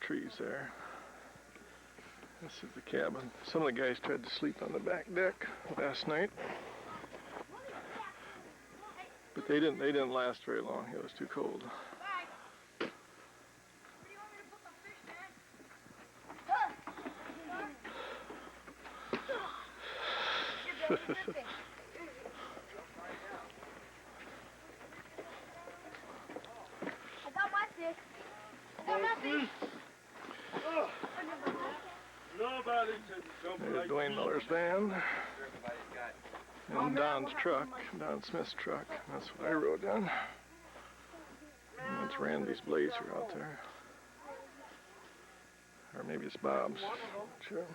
trees there. This is the cabin. Some of the guys tried to sleep on the back deck last night, but they didn't last very long. It was too cold. There's Dwayne Miller's van and Don's truck, Don Smith's truck. That's what I rode in. And that's Randy's Blazer out there. Or maybe it's Bob's. Sure.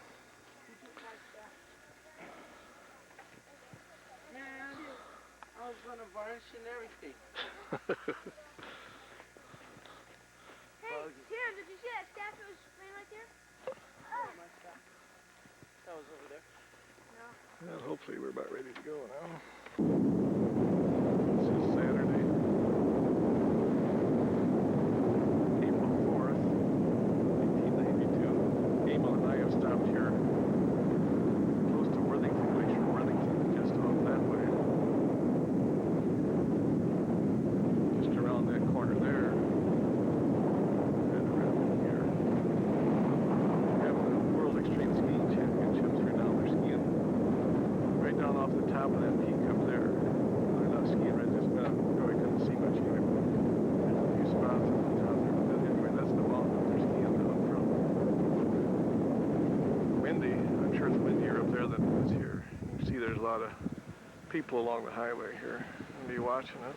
I was going to varnish and everything. Hey, Tim, did you see that staff that was laying right there? Oh, my staff. That was over there. No. Well, hopefully we're about ready to go now. This is Saturday, April 4th, 1892. Emil and I have stopped here close to Worthington Glacier, Worthington, just off that way. Just around that corner there. And around here. We're having the World Extreme Skiing Championships right now. They're skiing right down off the top of that peak up there. They're not skiing right just now. Probably couldn't see much either. There's a few spots at the top there. But anyway, that's the mountain that they're skiing down from. Windy. I'm sure it's windier up there than it is here. You can see there's a lot of people along the highway here. I'll be watching it.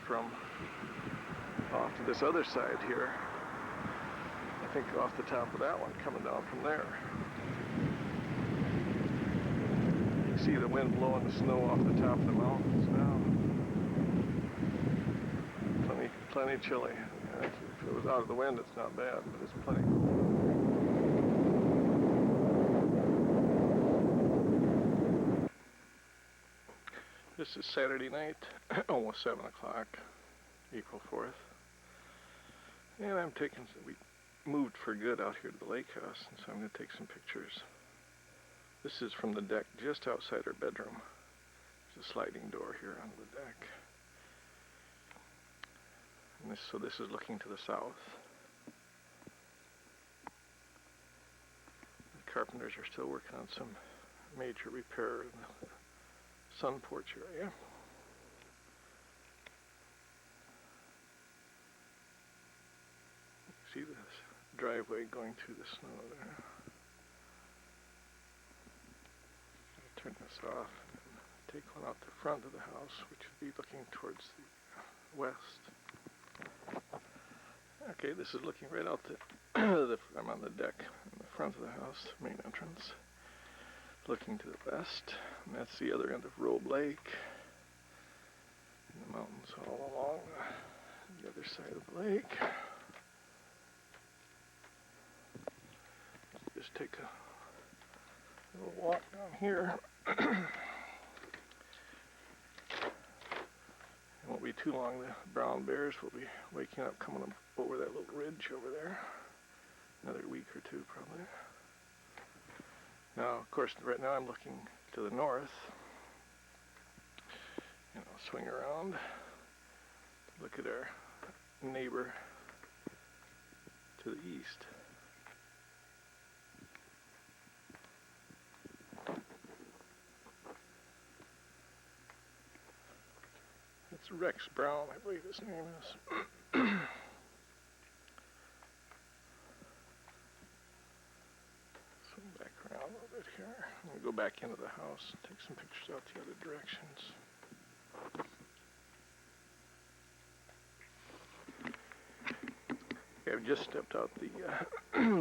From off to this other side here. I think off the top of that one, coming down from there. You can see the wind blowing the snow off the top of the mountains now. Plenty chilly. If it was out of the wind, it's not bad, but it's plenty cold. This is Saturday night, almost 7 o'clock, April 4th. And we moved for good out here to the lake house, and so I'm going to take some pictures. This is from the deck just outside our bedroom. There's a sliding door here on the deck. And so this is looking to the south. The carpenters are still working on some major repair in the sun porch area. See this driveway going through the snow there. I'll turn this off and take one out the front of the house, which would be looking towards the west. Okay, this is looking right out I'm on the deck in the front of the house, main entrance. Looking to the west, and that's the other end of Robe Lake, and the mountains all along the other side of the lake. Just take a little walk down here. It won't be too long. The brown bears will be waking up, coming up over that little ridge over there. Another week or two, probably. Now, of course, right now I'm looking to the north, and I'll swing around to look at our neighbor to the east. It's Rex Brown, I believe his name is. Back around a little bit here. I'm going to go back into the house and take some pictures out the other directions. Okay, I've just stepped out the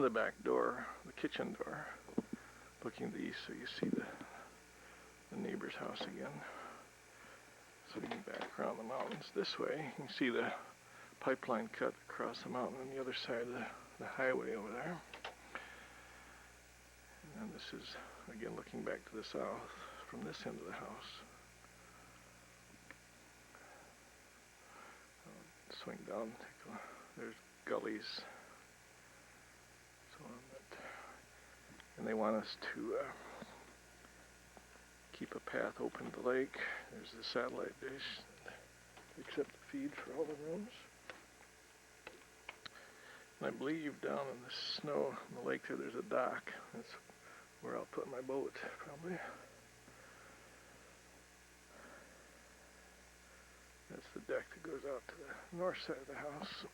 the back door, the kitchen door, looking to the east, so you see the neighbor's house again. Swinging back around the mountains this way, you can see the pipeline cut across the mountain on the other side of the highway over there. And this is, again, looking back to the south from this end of the house. Swing down, there's gullies, so on that, and they want us to keep a path open to the lake. There's the satellite dish that picks up the feed for all the rooms. And I believe down in the snow in the lake there's a dock. That's where I'll put my boat, probably. That's the deck that goes out to the north side of the house.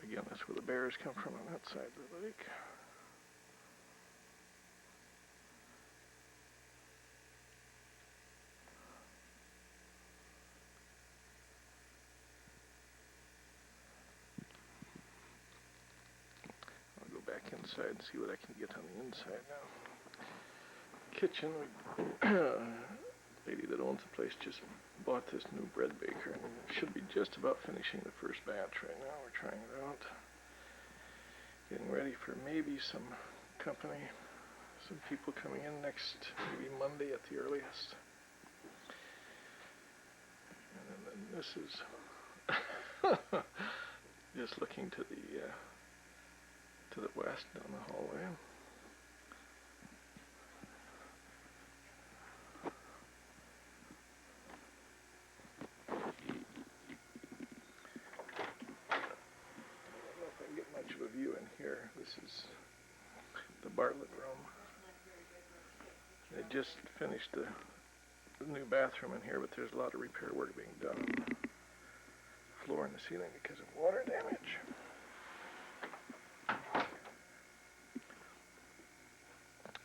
Again, that's where the bears come from on that side of the lake. I'll go back inside and see what I can get on the inside now. Kitchen. Lady that owns the place just bought this new bread baker, and it should be just about finishing the first batch right now. We're trying it out, getting ready for maybe some company, some people coming in next, maybe Monday at the earliest. And then this is just looking to the west down the hallway. View in here. This is the Bartlett room. They just finished the new bathroom in here, but there's a lot of repair work being done on the floor and the ceiling because of water damage.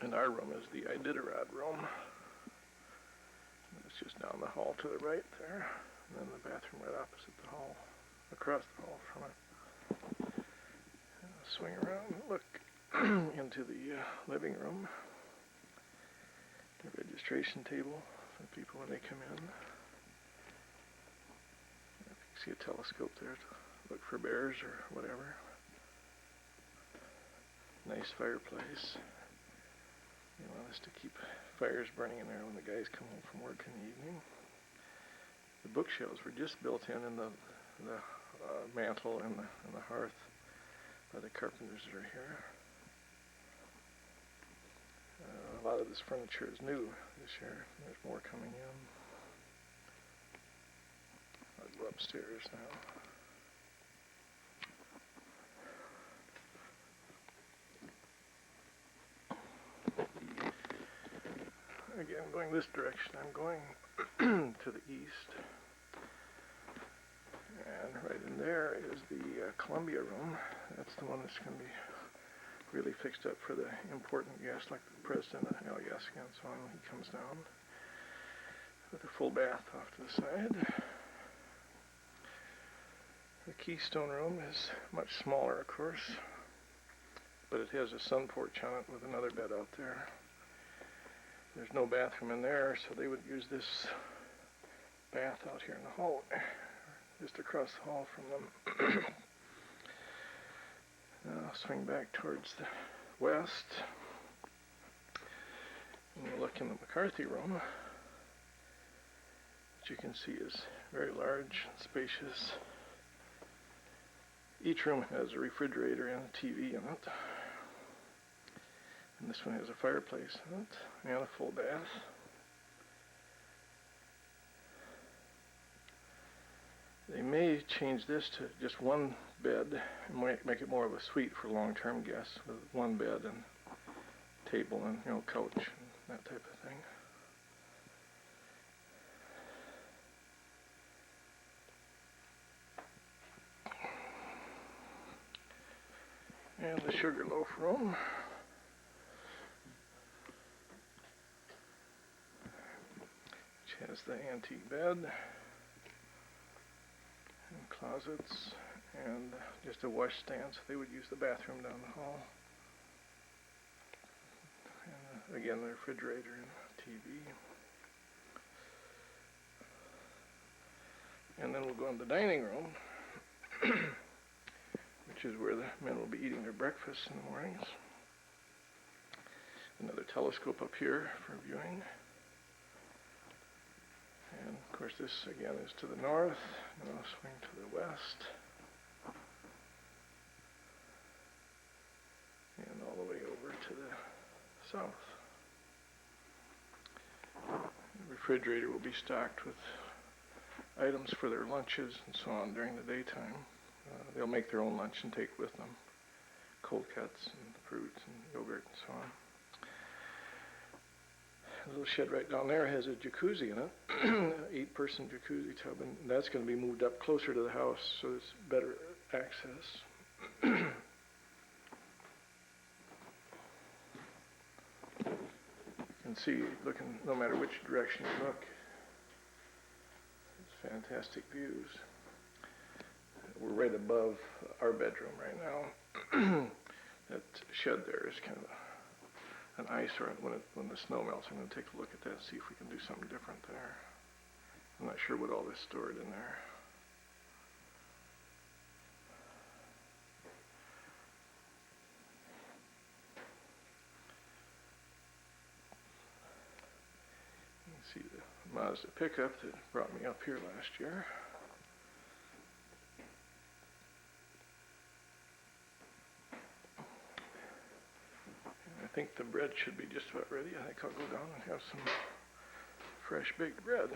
And our room is the Iditarod room. It's just down the hall to the right there, and then the bathroom right opposite the hall, across the hall from it. Swing around and look into the living room. The registration table for people when they come in. You can see a telescope there to look for bears or whatever. Nice fireplace. They want us to keep fires burning in there when the guys come home from work in the evening. The bookshelves were just built in the mantle and the hearth by the carpenters that are here. A lot of this furniture is new this year. There's more coming in. I'll go upstairs now. Again, going this direction, I'm going to the east. And right in there is the Columbia room. That's the one that's going to be really fixed up for the important guests like the president of Alaska and so on when he comes down. With a full bath off to the side. The Keystone room is much smaller, of course, but it has a sun porch on it with another bed out there. There's no bathroom in there, so they would use this bath out here in the hallway, just across the hall from them. Now I'll swing back towards the west, and we'll look in the Mccarthy Room, which you can see is very large and spacious. Each room has a refrigerator and a TV in it. And this one has a fireplace in it and a full bath. They may change this to just one bed and make it more of a suite for long-term guests with one bed and table and couch and that type of thing. And the Sugarloaf room. Which has the antique bed and closets and just a wash stand, so they would use the bathroom down the hall. And again, the refrigerator and TV. and then we'll go in the dining room, which is where the men will be eating their breakfast in the mornings. Another telescope up here for viewing. And of course this again is to the north, and I'll swing to the west. And all the way over to the south. The refrigerator will be stocked with items for their lunches and so on during the daytime. They'll make their own lunch and take with them cold cuts and fruits and yogurt and so on. The little shed right down there has a jacuzzi in it, 8-person jacuzzi tub, and that's going to be moved up closer to the house so it's better access. You can see, looking no matter which direction you look, it's fantastic views. We're right above our bedroom right now. That shed there is kind of an eyesore. When the snow melts, I'm going to take a look at that and see if we can do something different there. I'm not sure what all is stored in there. You can see the Mazda pickup that brought me up here last year. I think the bread should be just about ready. I think I'll go down and have some fresh baked bread.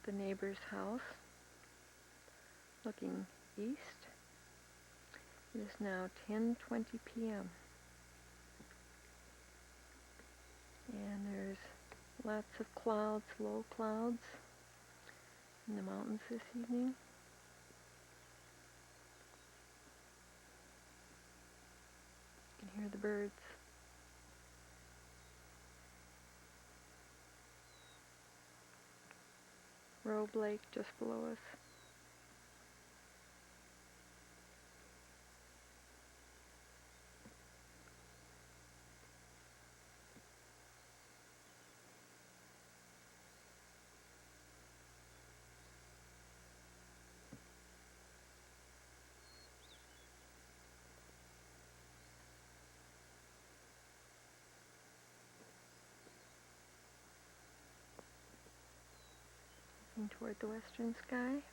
The neighbor's house, looking east. It is now 10:20 p.m. and there's lots of clouds, low clouds in the mountains this evening. You can hear the birds. Robe Lake just below us. Looking toward the western sky.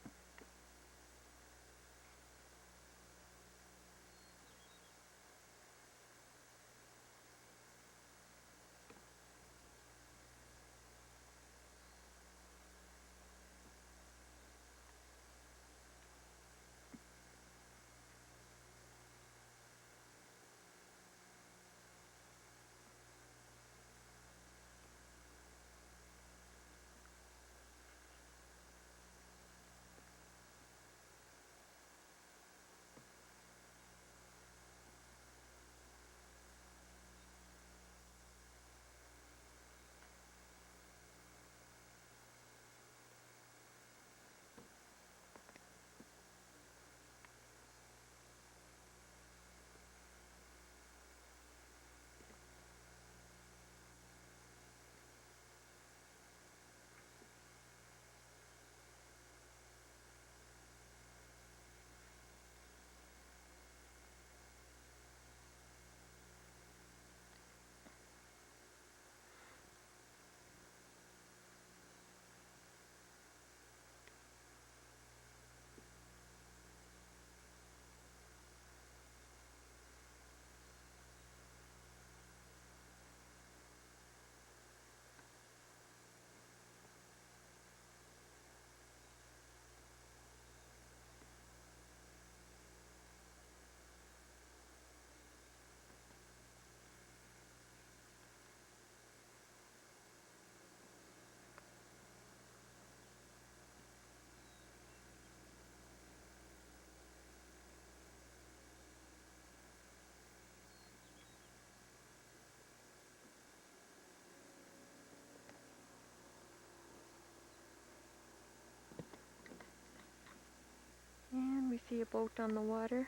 And we see a boat on the water.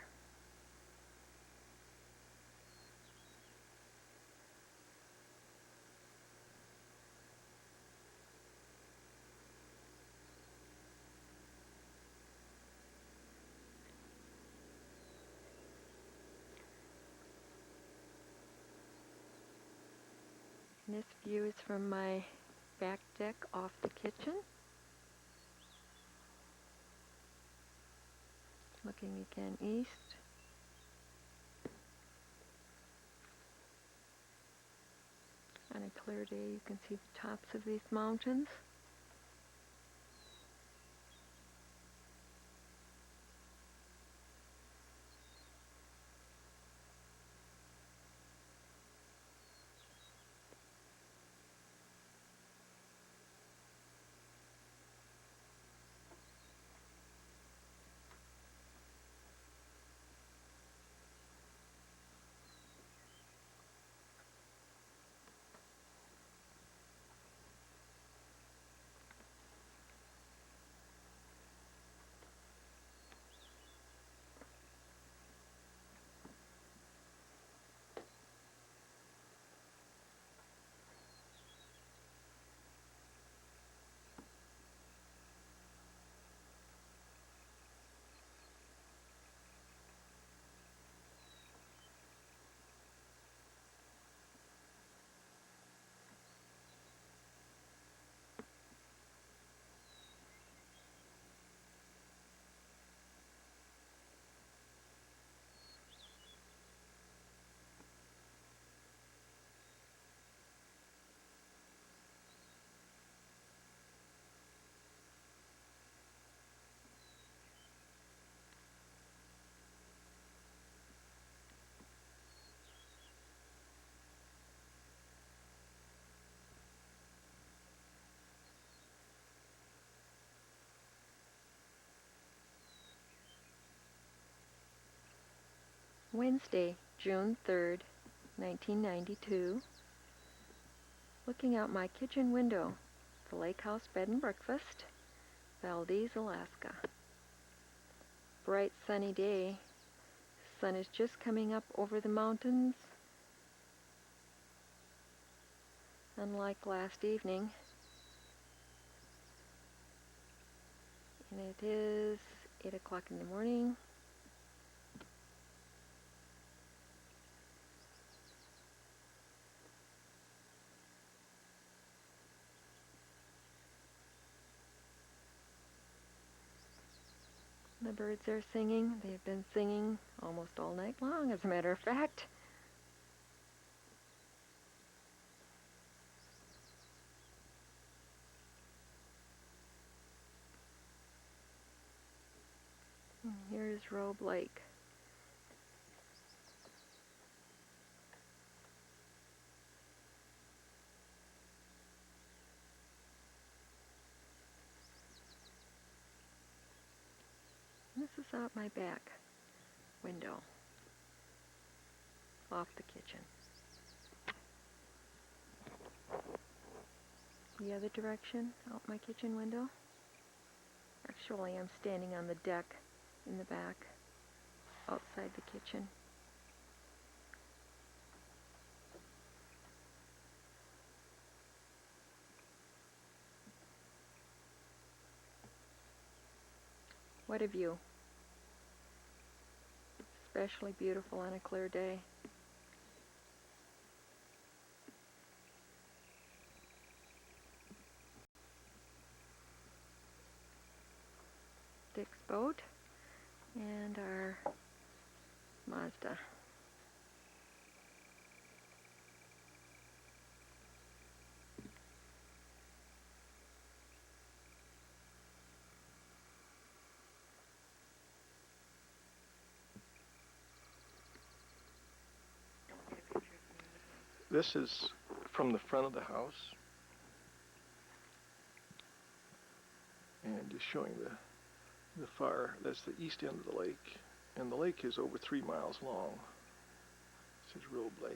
And this view is from my back deck off the kitchen. Looking again east. On a clear day you can see the tops of these mountains. Wednesday, June 3rd, 1992, looking out my kitchen window, the Lake House Bed and Breakfast, Valdez, Alaska. Bright sunny day. Sun is just coming up over the mountains. Unlike last evening. And it is 8 o'clock in the morning. The birds are singing. They've been singing almost all night long, as a matter of fact. And here's Robe Lake. This is out my back window, off the kitchen. The other direction, out my kitchen window. Actually, I'm standing on the deck in the back, outside the kitchen. What a view. Especially beautiful on a clear day. Dick's boat and our Mazda. This is from the front of the house, and just showing the far, that's the east end of the lake, and the lake is over 3 miles long. This is Robe Lake.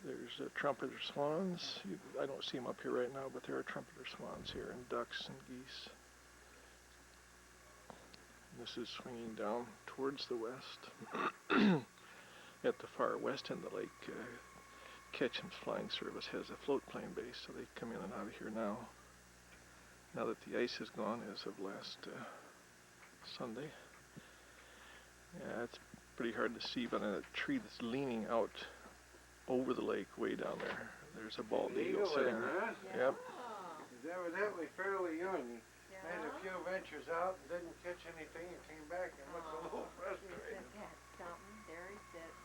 There's trumpeter swans. I don't see them up here right now, but there are trumpeter swans here, and ducks and geese. And this is swinging down towards the west. At the far west end of the lake, Chitmas Flying Service has a float plane base, so they come in and out of here now. Now that the ice is gone as of last Sunday. Yeah, it's pretty hard to see, but on a tree that's leaning out over the lake way down there, there's a bald eagle sitting there. Huh? Yep. He's evidently fairly young. He made a few ventures out and didn't catch anything and came back and looked a little frustrated. Something. There he sits.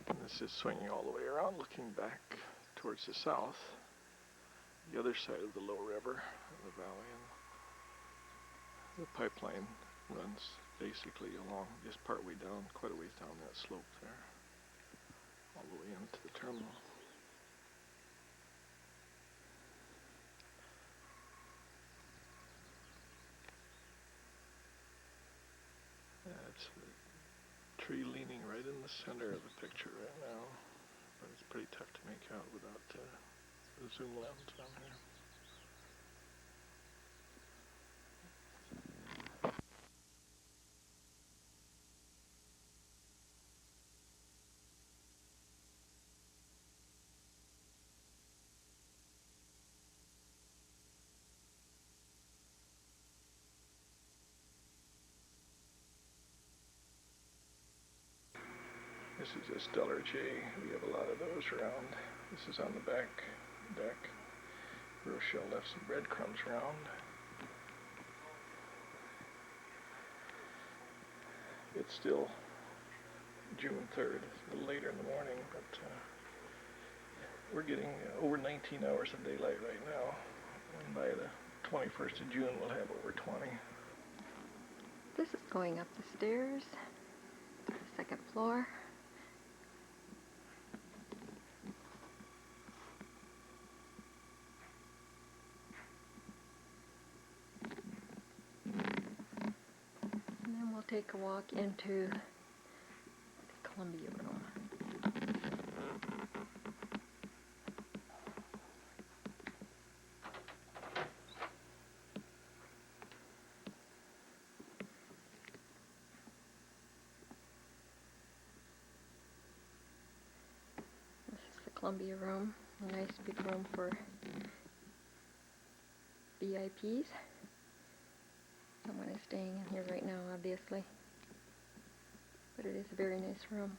And this is swinging all the way around, looking back towards the south, the other side of the low river, the valley, and the pipeline runs basically along, just partway down, quite a ways down that slope there, all the way into the terminal. That's the tree leaning right in the center of the picture right now, but it's pretty tough to make out without the zoom lens down here. This is a stellar jay. We have a lot of those around. This is on the back deck. Rochelle left some breadcrumbs around. It's still June 3rd, a little later in the morning, but we're getting over 19 hours of daylight right now. And by the 21st of June, we'll have over 20. This is going up the stairs to the second floor. take a walk into the Columbia Room. This is the Columbia Room, a nice big room for VIPs. Someone is staying in here right now, obviously, but it is a very nice room.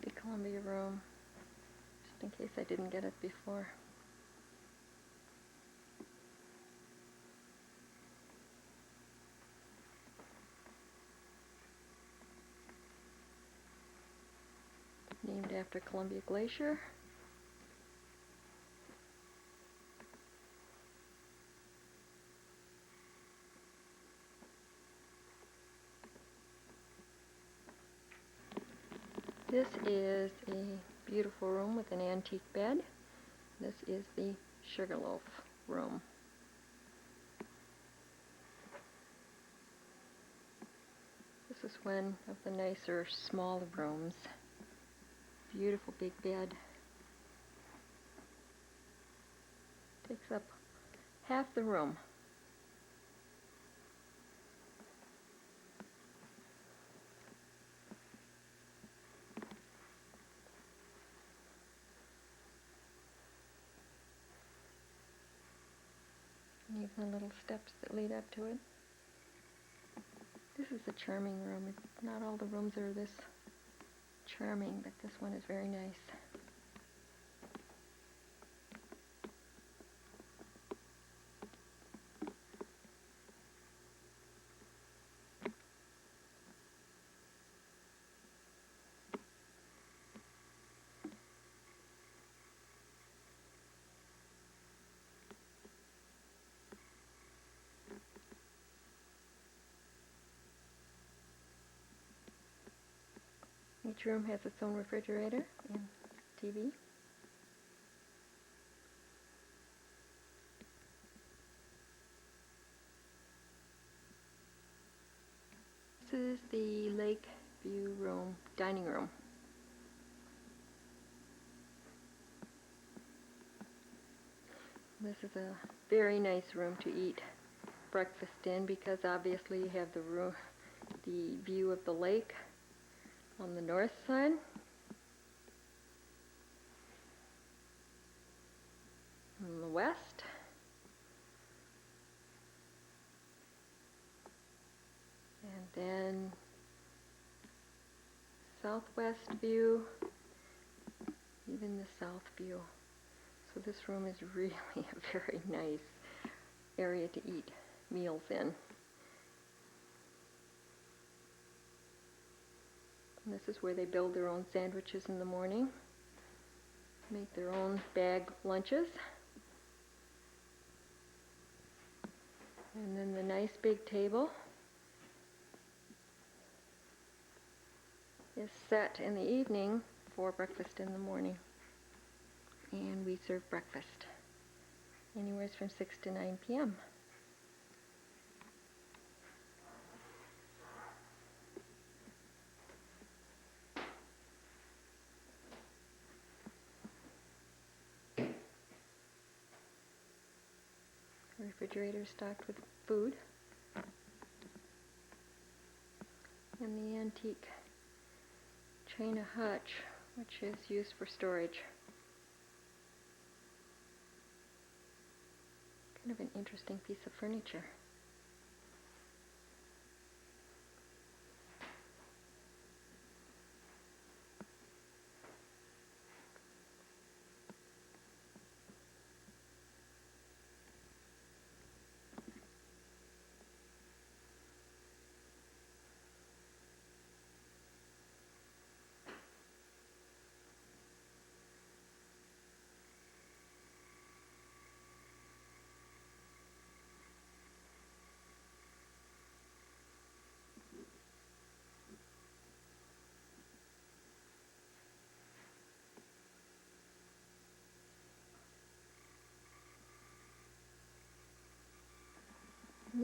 The Columbia Room, just in case I didn't get it before. Named after Columbia Glacier. This is a beautiful room with an antique bed. This is the Sugarloaf Room. This is one of the nicer, smaller rooms. Beautiful big bed. Takes up half the room. And even the little steps that lead up to it. This is a charming room. Not all the rooms are this charming, but this one is very nice. Each room has its own refrigerator and TV. This is the Lake View Room, dining room. This is a very nice room to eat breakfast in because obviously you have the view of the lake on the north side. On the west. And then southwest view, even the south view. So this room is really a very nice area to eat meals in. And this is where they build their own sandwiches in the morning, make their own bag lunches. And then the nice big table is set in the evening for breakfast in the morning. And we serve breakfast anywhere from 6 to 9 p.m. Refrigerator stocked with food. And the antique china hutch, which is used for storage. Kind of an interesting piece of furniture.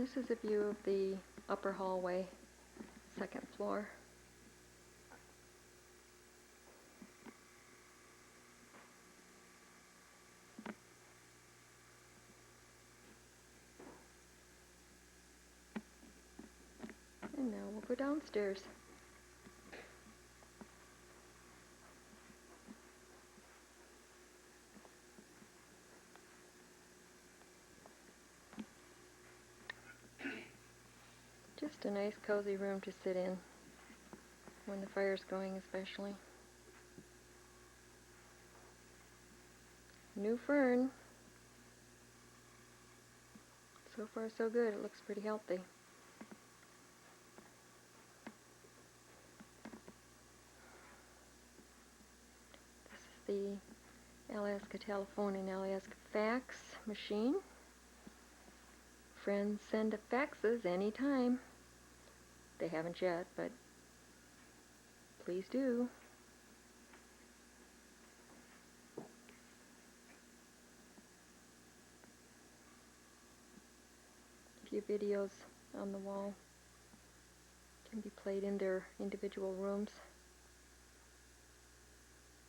This is a view of the upper hallway, second floor. And now we'll go downstairs. Just a nice cozy room to sit in, when the fire's going especially. New fern. So far so good, it looks pretty healthy. This is the Alaska telephone and Alaska fax machine. Friends send faxes anytime. They haven't yet, but please do. A few videos on the wall can be played in their individual rooms.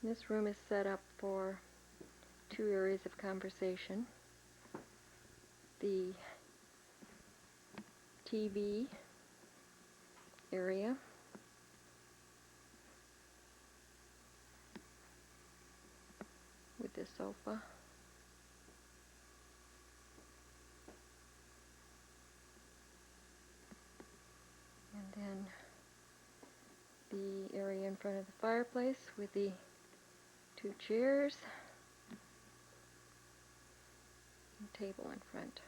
This room is set up for 2 areas of conversation. The TV area, with the sofa, and then the area in front of the fireplace with the 2 chairs and table in front.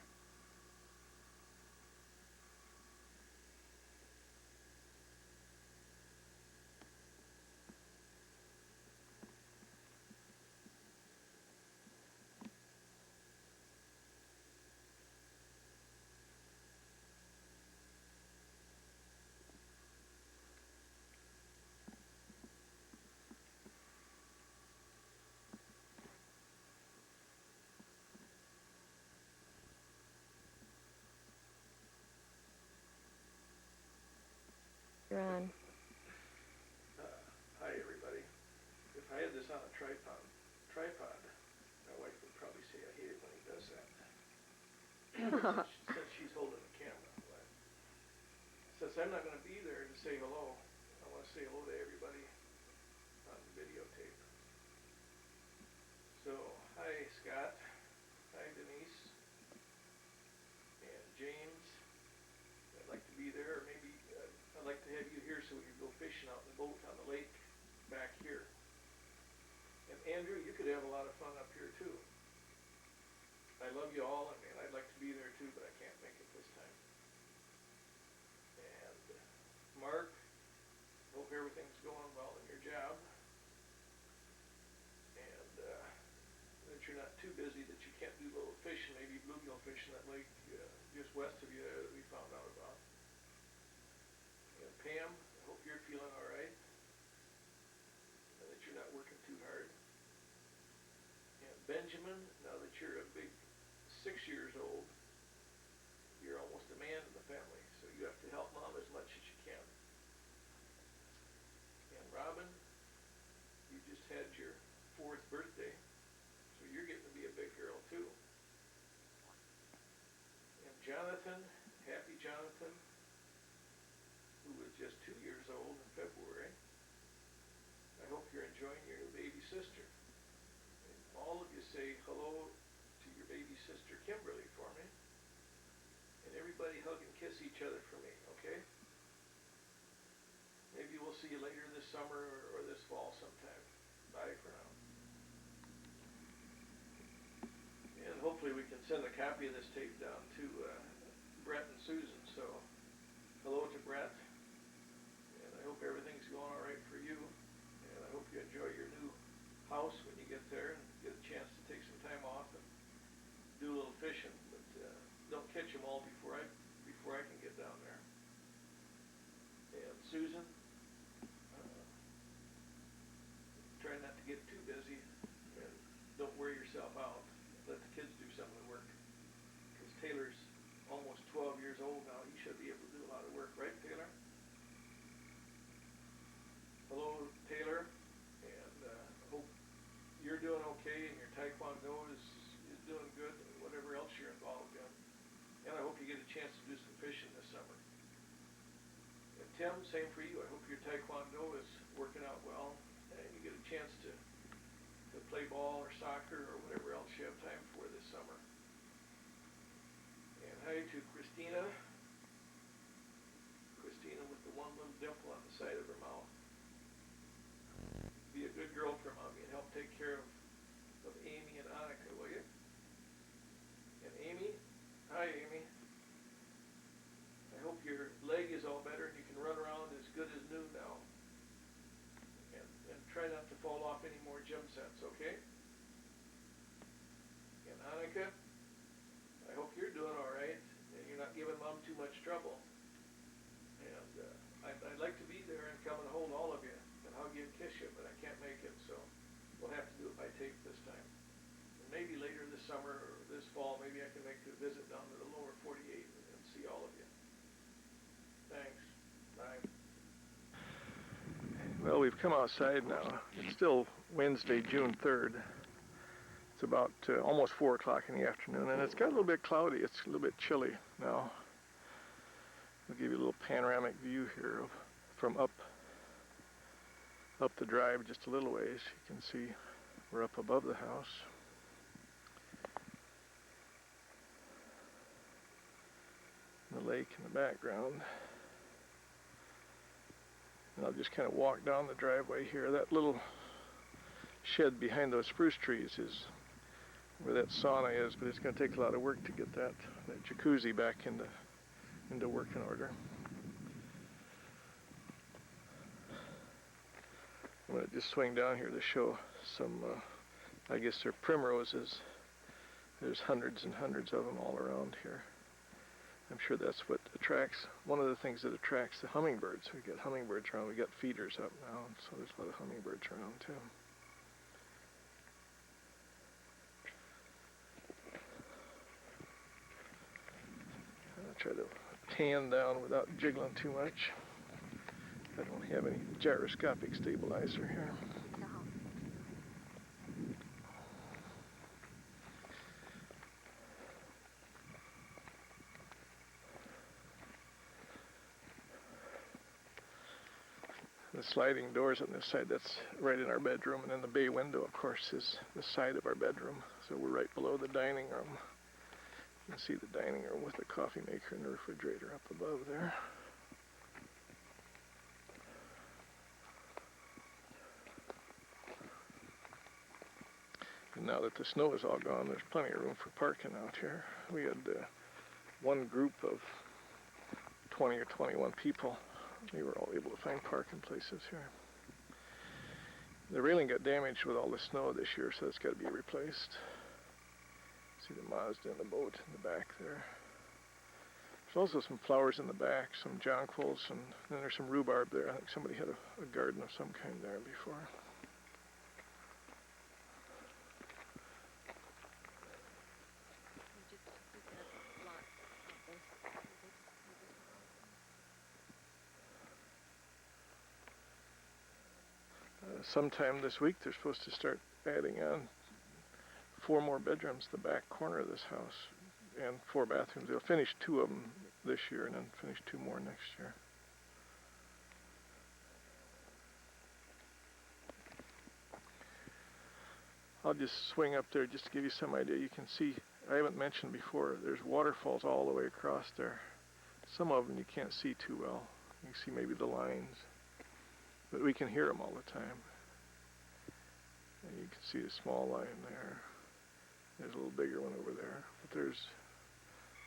You're on. Hi everybody. If I had this on a tripod, my wife would probably say I hate it when he does that. Since she's holding the camera. But since I'm not going to be there to say hello, I want to say hello to everybody on the videotape. So, hi Scott, hi Denise, and James. I'd like to be there, or maybe I'd like to have you here so we can go fishing out in the boat on the lake back here. And Andrew, you could have a lot of fun up here too. I love you all, and I'd like to be there too, but I can't make it this time. And Mark, hope everything's going well in your job. And that you're not too busy that you can't do little fishing, maybe bluegill fishing that lake just west of you that we found out about. And Pam, I hope you're feeling all right, and that you're not working too hard. And Benjamin, now that you're a big 6 years old, you're almost a man in the family, so you have to help Mom as much as you can. And Robin, you just had your 4th birthday, so you're getting to be a big girl too. And Jonathan, happy Jonathan, who was just 2 years old in February. I hope you're enjoying your new baby sister. And all of you say hello to your baby sister Kimberly for me. And everybody hug and kiss each other for me, okay? Maybe we'll see you later this summer or this fall sometime. Bye for now. And hopefully we can send a copy of this tape down to Brett and Susan. So hello to Brett. And I hope everything's going all right for you. And I hope you enjoy your new house when you get there and get a chance to take some time off and do a little fishing. But don't catch them all before I can get down there. And Susan, try not to get too busy and don't wear yourself out. Let the kids do some of the work. Because Taylor's almost 12 years okay and your taekwondo is doing good, and whatever else you're involved in. And I hope you get a chance to do some fishing this summer. And Tim, same for you. I hope your taekwondo is working out well and you get a chance to play ball or soccer or whatever else you have time for this summer. And hi to Christina. Christina with the one little dimple on the side of her mouth. Be a good girl for Mommy and help take care of Amy and Annika, will you? And Amy, hi Amy. I hope your leg is all better and you can run around as good as new now. And try not to fall off any more gym sets, okay? And Annika, I hope you're doing all right and you're not giving Mom too much trouble. And I'd like to be there and come and hold all of you and hug you and kiss you, but I can't make it, so we'll have to do it by tape this time. And maybe later this summer or this fall, maybe I can make a visit down to the lower 48 and see all of you. Thanks. Bye. Well, we've come outside now. It's still Wednesday, June 3rd. It's about almost 4 o'clock in the afternoon, and it's got a little bit cloudy. It's a little bit chilly now. I'll give you a little panoramic view here from up the drive just a little ways. You can see we're up above the house. The lake in the background. And I'll just kind of walk down the driveway here. That little shed behind those spruce trees is where that sauna is, but it's going to take a lot of work to get that jacuzzi back into working order. I'm going to just swing down here to show some, I guess they're primroses. There's hundreds and hundreds of them all around here. I'm sure that's what attracts, one of the things that attracts the hummingbirds. We get hummingbirds around, we got feeders up now, so there's a lot of hummingbirds around too. I'll try to pan down without jiggling too much. I don't have any gyroscopic stabilizer here. The sliding doors on this side, that's right in our bedroom, and then the bay window, of course, is the side of our bedroom. So we're right below the dining room. You can see the dining room with the coffee maker and the refrigerator up above there. And now that the snow is all gone, there's plenty of room for parking out here. We had one group of 20 or 21 people. We were all able to find parking places here. The railing got damaged with all the snow this year, so it's got to be replaced. See the Mazda and the boat in the back there. There's also some flowers in the back, some jonquils, and then there's some rhubarb there. I think somebody had a garden of some kind there before. Sometime this week they're supposed to start adding on 4 more bedrooms to the back corner of this house and 4 bathrooms. They'll finish 2 of them this year and then finish 2 more next year. I'll just swing up there just to give you some idea. You can see, I haven't mentioned before, there's waterfalls all the way across there. Some of them you can't see too well. You can see maybe the lines, but we can hear them all the time. And you can see a small line there. There's a little bigger one over there. But there's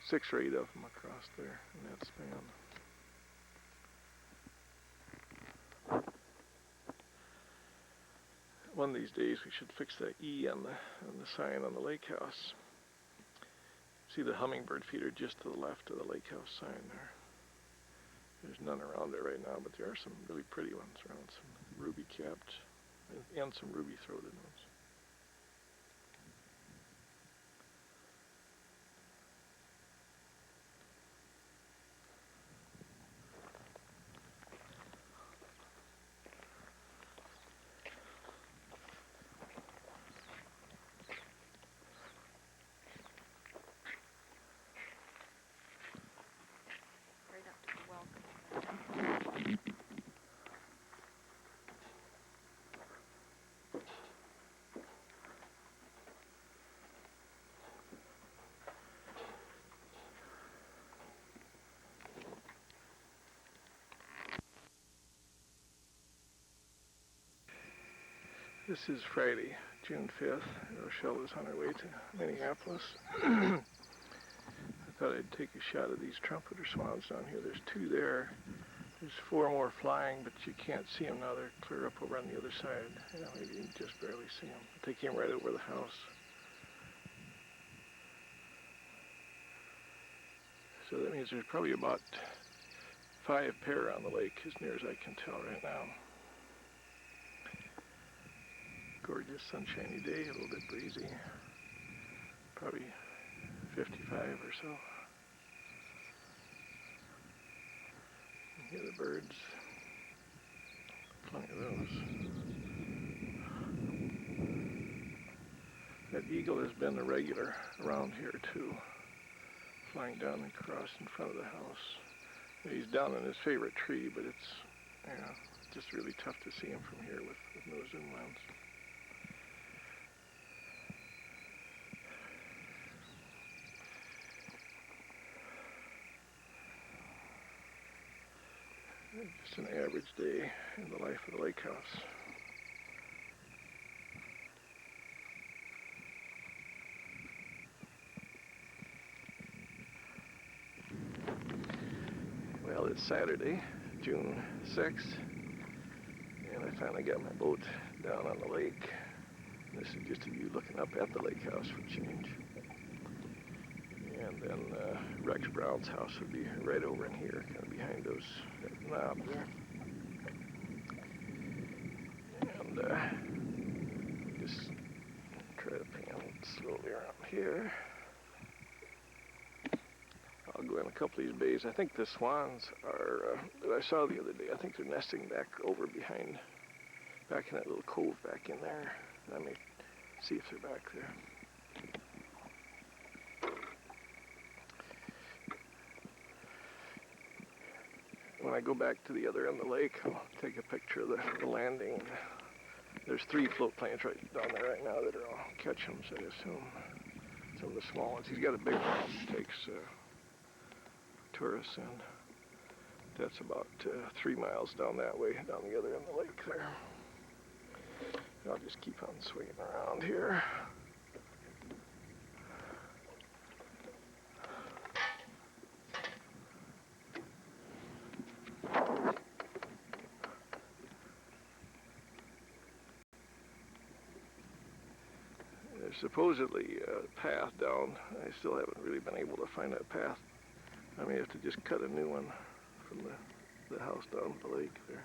6 or 8 of them across there in that span. One of these days we should fix that E on the sign on the lake house. See the hummingbird feeder just to the left of the lake house sign there. There's none around there right now, but there are some really pretty ones around, some ruby-capped and some ruby-throated ones. This is Friday, June 5th. Rochelle is on her way to Minneapolis. I thought I'd take a shot of these trumpeter swans down here. There's two there. There's four more flying, but you can't see them now. They're clear up over on the other side. You know, maybe you can just barely see them. But they came right over the house. So that means there's probably about 5 pair on the lake, as near as I can tell right now. Gorgeous sunshiny day, a little bit breezy. Probably 55 or so. You hear the birds. Plenty of those. That eagle has been a regular around here too, flying down and across in front of the house. He's down in his favorite tree, but it's just really tough to see him from here with no zoom lens. Just an average day in the life of the lake house. Well, it's Saturday, June 6th, and I finally got my boat down on the lake. This is just a view looking up at the lake house for change. And then Rex Brown's house would be right over in here, kind of behind that knob there. And just try to pan slowly around here. I'll go in a couple of these bays. I think the swans are, that I saw the other day, I think they're nesting back over back in that little cove back in there. Let me see if they're back there. When I go back to the other end of the lake, I'll take a picture of the landing. There's 3 float planes right down there right now that are all Ketchums, I assume. Some of the small ones. He's got a big one that takes tourists in. That's about 3 miles down that way, down the other end of the lake there. I'll just keep on swinging around here. There's supposedly a path down. I still haven't really been able to find that path. I may have to just cut a new one from the house down the lake there.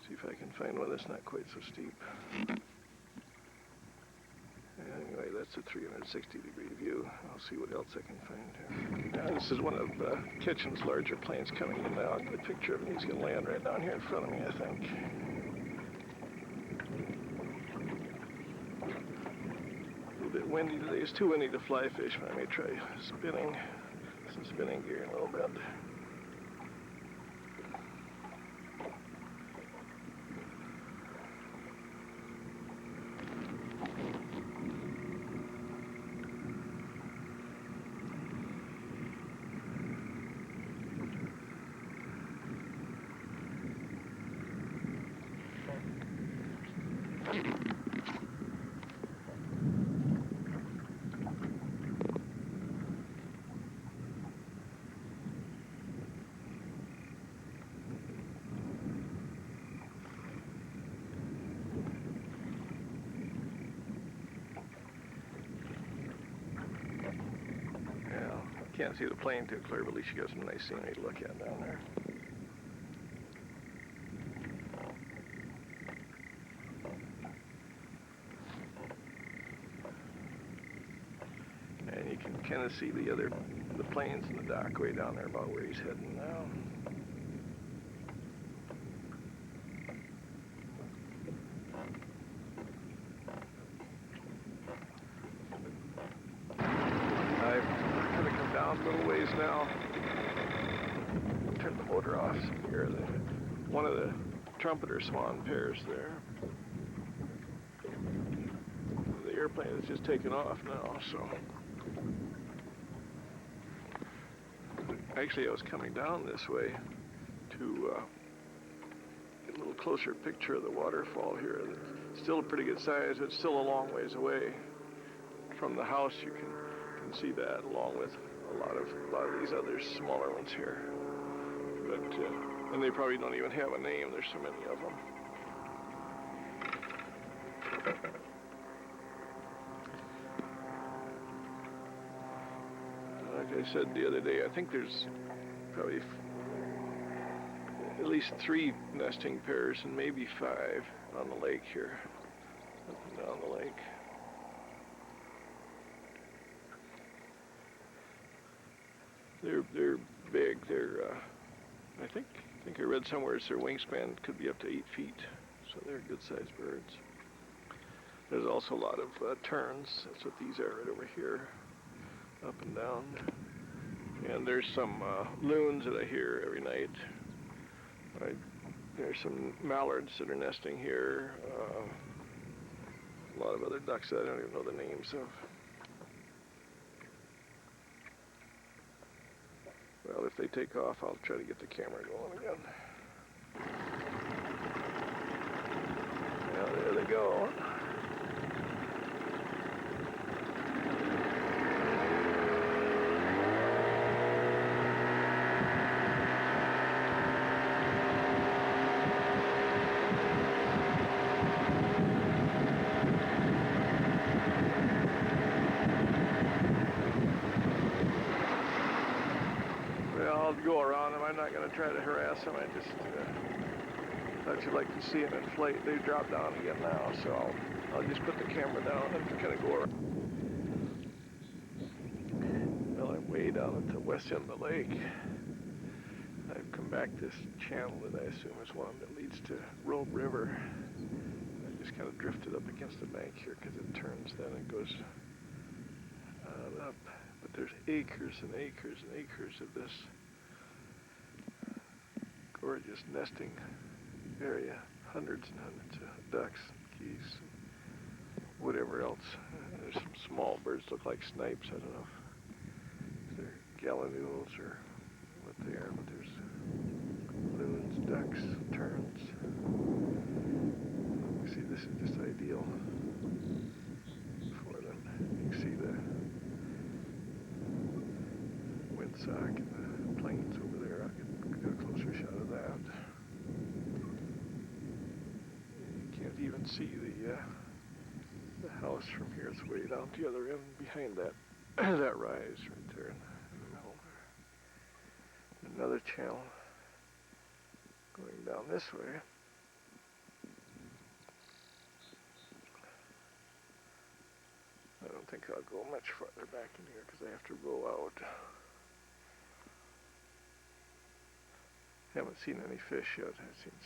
See if I can find one that's not quite so steep. Anyway, that's a 360-degree view. I'll see what else I can find here. Now, this is one of Ketchum's larger planes coming in now. I'll get a picture of him. He's going to land right down here in front of me, I think. A little bit windy today. It's too windy to fly fish, but I may try spinning some spinning gear in a little bit. Can't see the plane too clear, but at least you got some nice scenery to look at down there. And you can kind of see the planes in the dock way down there about where he's heading now. A little ways now. Turn the motor off here. One of the trumpeter swan pairs there. The airplane is just taking off now, so. Actually, I was coming down this way to little closer picture of the waterfall here. It's still a pretty good size. It's still a long ways away from the house. You can see that, along with a lot of these other smaller ones here. But and they probably don't even have a name. There's so many of them. Like I said the other day, I think there's probably at least 3 nesting pairs and maybe 5 on the lake here, up and down the lake. They're big. They're I think I read somewhere their wingspan could be up to 8 feet, so they're good-sized birds. There's also a lot of terns. That's what these are right over here, up and down. And there's some loons that I hear every night. There's some mallards that are nesting here. A lot of other ducks that I don't even know the names of. Well, if they take off, I'll try to get the camera going again. Yeah, there they go. I'll go around them. I'm not going to try to harass them. I just thought you'd like to see them in flight. They dropped down again now, so I'll just put the camera down and kind of go around. Well, I'm way down at the west end of the lake. I've come back this channel that I assume is one that leads to Robe River. I just kind of drifted up against the bank here because it turns then and goes up. But there's acres and acres and acres of this gorgeous nesting area. Hundreds and hundreds of ducks, geese, whatever else. There's some small birds, look like snipes. I don't know if they're gallinules or what they are, but there's loons, ducks, terns. You see, this is just ideal for them. You can see the windsock and the plains over there. I'll get a closer shot of that. You can't even see the house from here. It's way down the other end behind that that rise right there in the middle. Another channel going down this way. I don't think I'll go much farther back in here because I have to row out. Haven't seen any fish yet. I've seen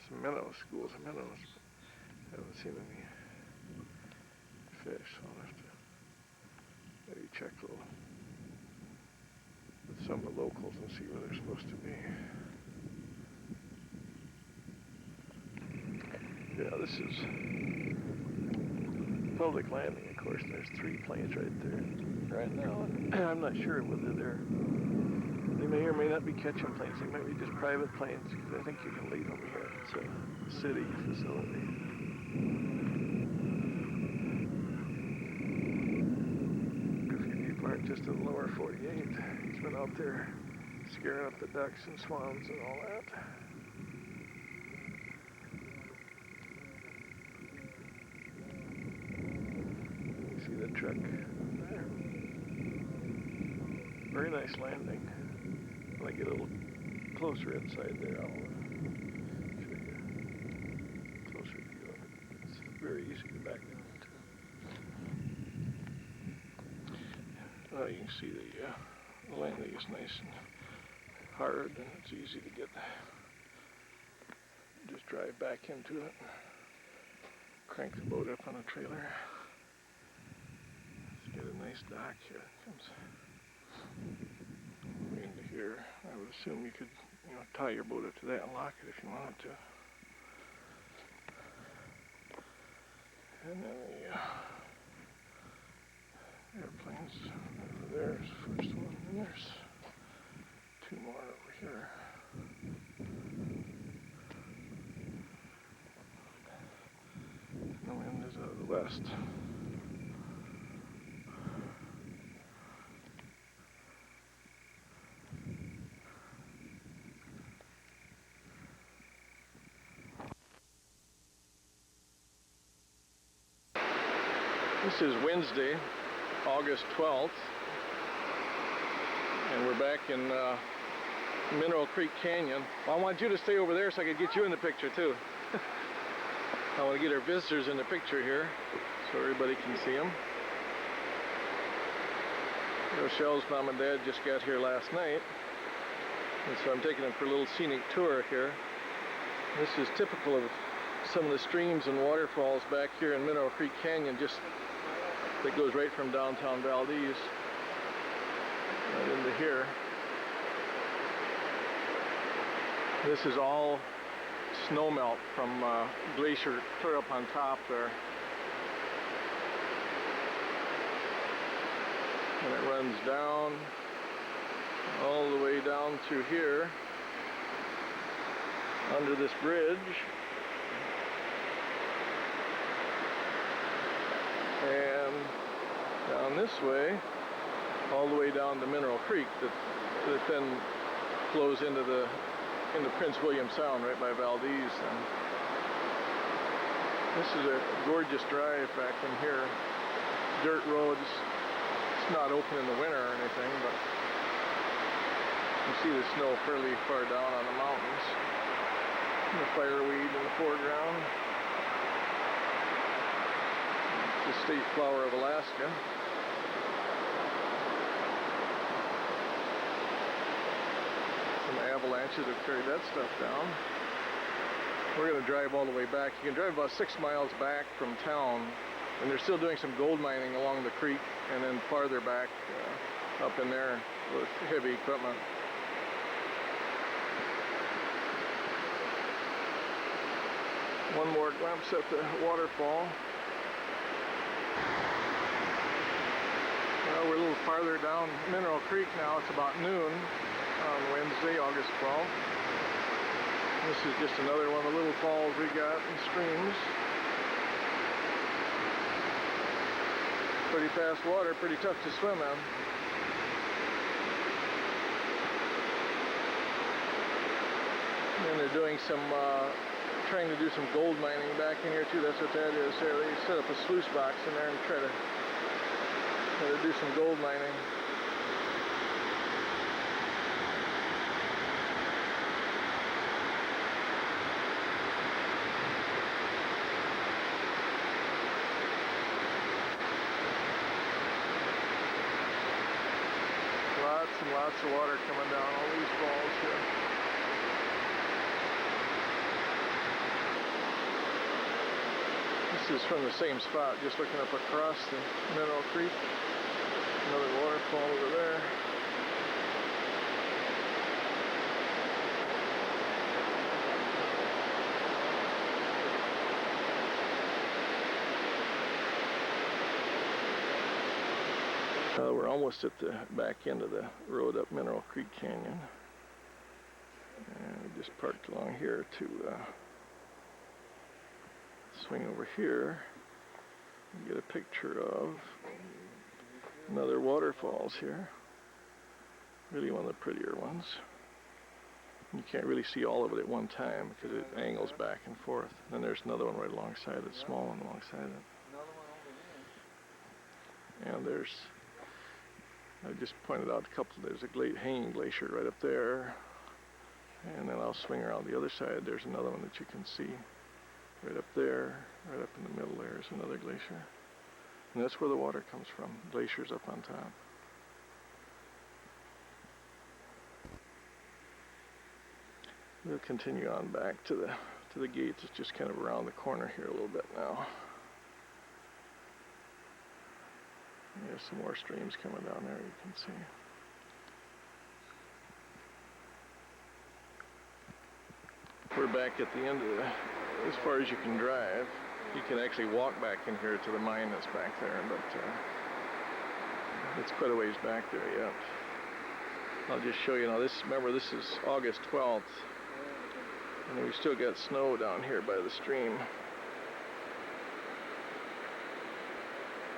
some minnows, schools of minnows, but haven't seen any fish. So I'll have to maybe check a little with some of the locals and see where they're supposed to be. Yeah, this is public landing, of course. There's 3 planes right there right now. And I'm not sure whether they may or may not be catching planes. They might be just private planes, because I think you can leave them here. It's a city facility. A few people aren't just in the lower 48. It's been out there scaring up the ducks and swans and all that. You see the truck there. Very nice landing. When I get a little closer inside there, I'll show you a closer view of it. It's very easy to back down into. Well, you can see the landing is nice and hard, and it's easy to get. Just drive back into it, crank the boat up on a trailer. Let's get a nice dock here. It comes into here. I would assume you could, tie your boat up to that and lock it if you wanted to. And then the airplanes over there's the first one, and there's 2 more over here. southwest. This is Wednesday, August 12th, and we're back in Mineral Creek Canyon. Well, I want you to stay over there so I could get you in the picture too. I want to get our visitors in the picture here so everybody can see them. Rochelle's mom and dad just got here last night, and so I'm taking them for a little scenic tour here. This is typical of some of the streams and waterfalls back here in Mineral Creek Canyon, just that goes right from downtown Valdez right into here. This is all snowmelt from glacier clear up on top there. And it runs down all the way down through here under this bridge. And down this way, all the way down to Mineral Creek that then flows into Prince William Sound right by Valdez. And this is a gorgeous drive back in here. Dirt roads. It's not open in the winter or anything, but you see the snow fairly far down on the mountains. And the fireweed in the foreground. The state flower of Alaska. Some avalanches have carried that stuff down. We're going to drive all the way back. You can drive about 6 miles back from town, and they're still doing some gold mining along the creek, and then farther back up in there with heavy equipment. One more glimpse at the waterfall. Well, we're a little farther down Mineral Creek now. It's about noon on Wednesday, August 12th. This is just another one of the little falls we got and streams. Pretty fast water, pretty tough to swim in. And they're doing some, trying to do some gold mining back in here too. That's what that is there. They set up a sluice box in there and try to do some gold mining. Lots and lots of water coming down all these falls here. This is from the same spot, just looking up across the Mineral Creek. Another waterfall over there. We're almost at the back end of the road up Mineral Creek Canyon. And we just parked along here to swing over here and get a picture of another waterfalls here. Really one of the prettier ones. You can't really see all of it at one time because it angles back and forth. Then there's another one right alongside it, small one alongside it. And there's, I just pointed out a couple, there's a hanging glacier right up there. And then I'll swing around the other side. There's another one that you can see right up there, right up in the middle there is another glacier. And that's where the water comes from. Glacier's up on top. We'll continue on back to the gates. It's just kind of around the corner here a little bit now. There's some more streams coming down there, you can see. We're back at the end of as far as you can drive. You can actually walk back in here to the mine that's back there, but it's quite a ways back there yet. I'll just show you now. Remember, this is August 12th, and we still got snow down here by the stream.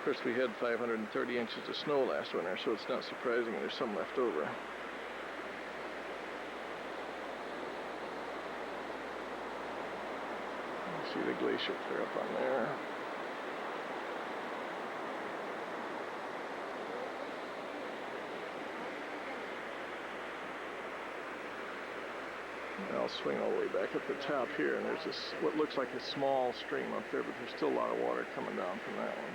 Of course, we had 530 inches of snow last winter, so it's not surprising there's some left over. You see the glacier clear up on there. I'll swing all the way back at the top here, and there's this, what looks like a small stream up there, but there's still a lot of water coming down from that one.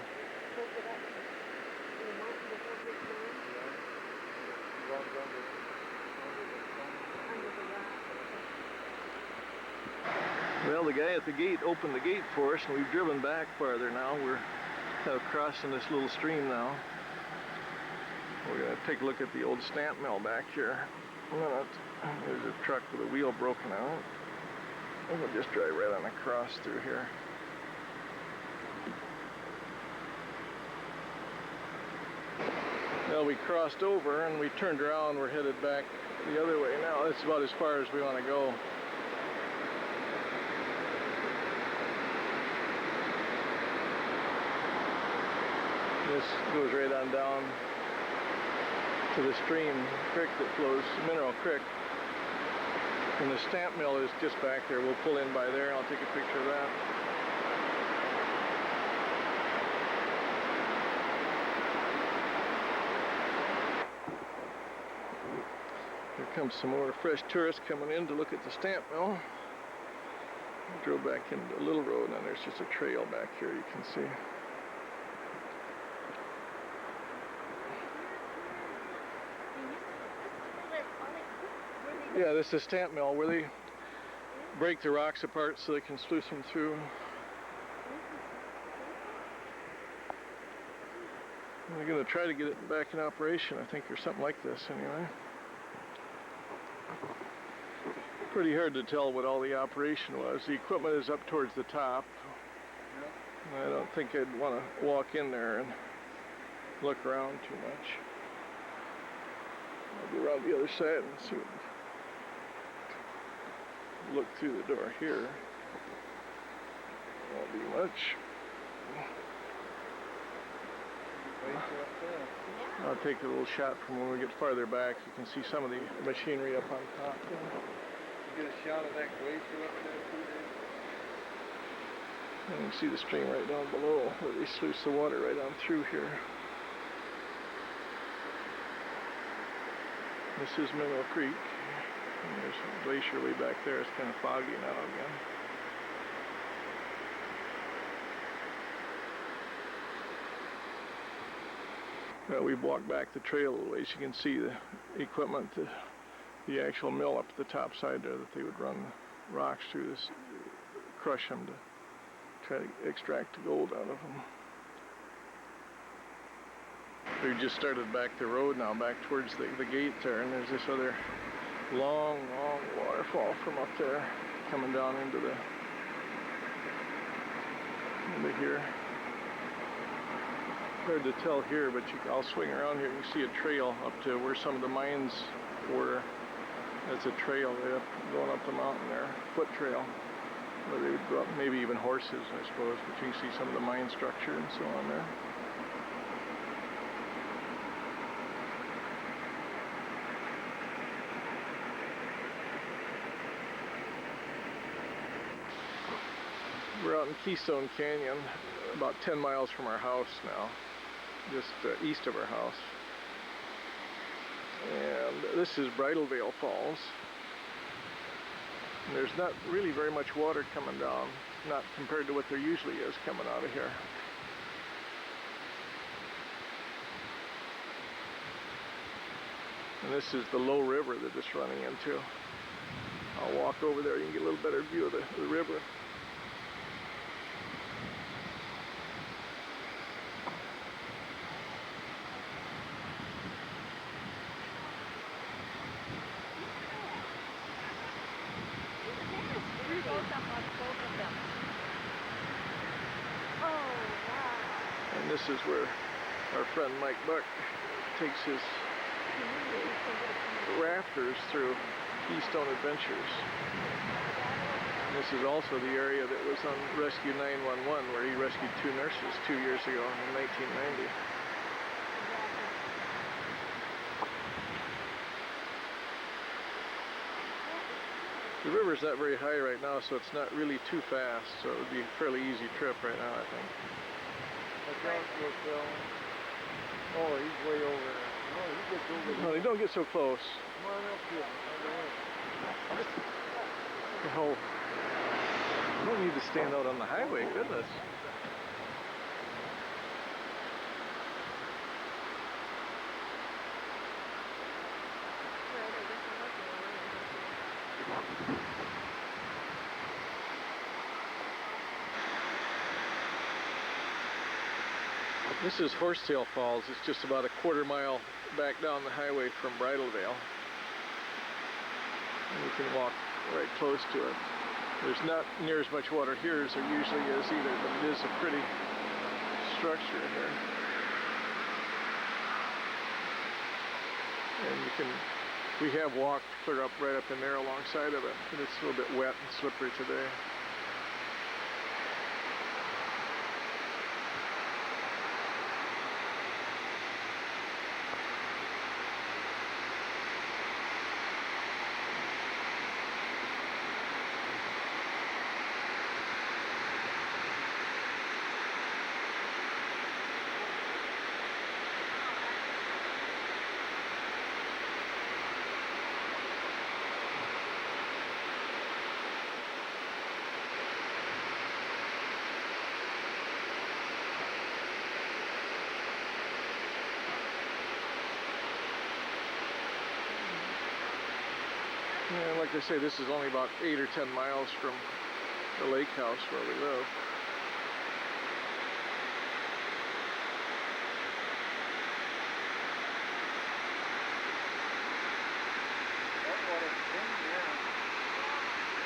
Well, the guy at the gate opened the gate for us, and we've driven back farther now. We're kind of crossing this little stream now. We're going to take a look at the old stamp mill back here. There's a truck with a wheel broken out. And we'll just drive right on across through here. Well, we crossed over and we turned around. We're headed back the other way now. That's about as far as we want to go. This goes right on down to the stream creek that flows, Mineral Creek. And the stamp mill is just back there. We'll pull in by there and I'll take a picture of that. Here comes some more fresh tourists coming in to look at the stamp mill. We drove back into a little road and there's just a trail back here you can see. Yeah, this is a stamp mill where they break the rocks apart so they can sluice them through. We're going to try to get it back in operation, I think, or something like this anyway. Pretty hard to tell what all the operation was. The equipment is up towards the top. I don't think I'd want to walk in there and look around too much. I'll go around the other side and see what. Look through the door here. Won't be much. I'll take a little shot from when we get farther back. You can see some of the machinery up on top. You get a shot of that glacier up there too, Dave? And you can see the stream right down below where they sluice the water right on through here. This is Mineral Creek. And there's a glacier way back there. It's kind of foggy now again. Well, we've walked back the trail a little ways. You can see the equipment, the actual mill up at the top side there that they would run rocks through this, crush them to try to extract the gold out of them. We've just started back the road now, back towards the gate there, and there's this other long waterfall from up there coming down into here. Hard to tell here, but I'll swing around here and you can see a trail up to where some of the mines were. That's a trail way up, going up the mountain there, foot trail, where they would go up, maybe even horses, I suppose, but you can see some of the mine structure and so on there. We're out in Keystone Canyon, about 10 miles from our house now, just east of our house. And this is Bridalveil Falls. And there's not really very much water coming down, not compared to what there usually is coming out of here. And this is the low river that it's running into. I'll walk over there, you can get a little better view of the river. And this is where our friend Mike Buck takes his rafters through Keystone Adventures. This is also the area that was on Rescue 911, where he rescued 2 nurses 2 years ago in 1990. The river's not very high right now, so it's not really too fast, so it would be a fairly easy trip right now, I think. Oh, he's way over there. No, he gets over there. No, they don't get so close. Come on up here. Oh, you don't need to stand out on the highway, goodness. This is Horsetail Falls. It's just about a quarter mile back down the highway from Bridalveil. And you can walk right close to it. There's not near as much water here as there usually is either, but it is a pretty structure here. And we have walked clear up right up in there alongside of it, but it's a little bit wet and slippery today. Yeah, like I say, this is only about 8 or 10 miles from the lake house where we live.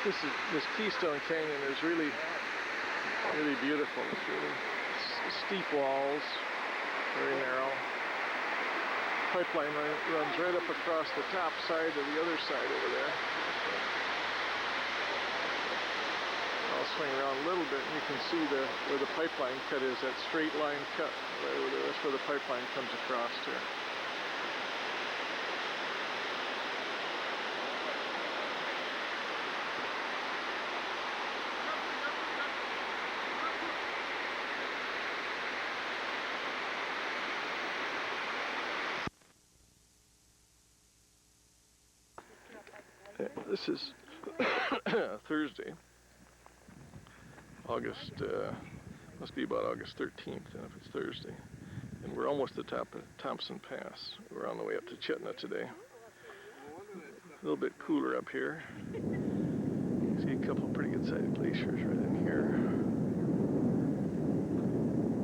This Keystone Canyon is really beautiful. It's really steep walls, very narrow. Pipeline runs right up across the top side of the other side over there. I'll swing around a little bit and you can see where the pipeline cut is, that straight line cut right over there. That's where the pipeline comes across here. This is Thursday, must be about August 13th, and if it's Thursday. And we're almost at the top of Thompson Pass. We're on the way up to Chitmas today. A little bit cooler up here. You see a couple pretty good sized glaciers right in here.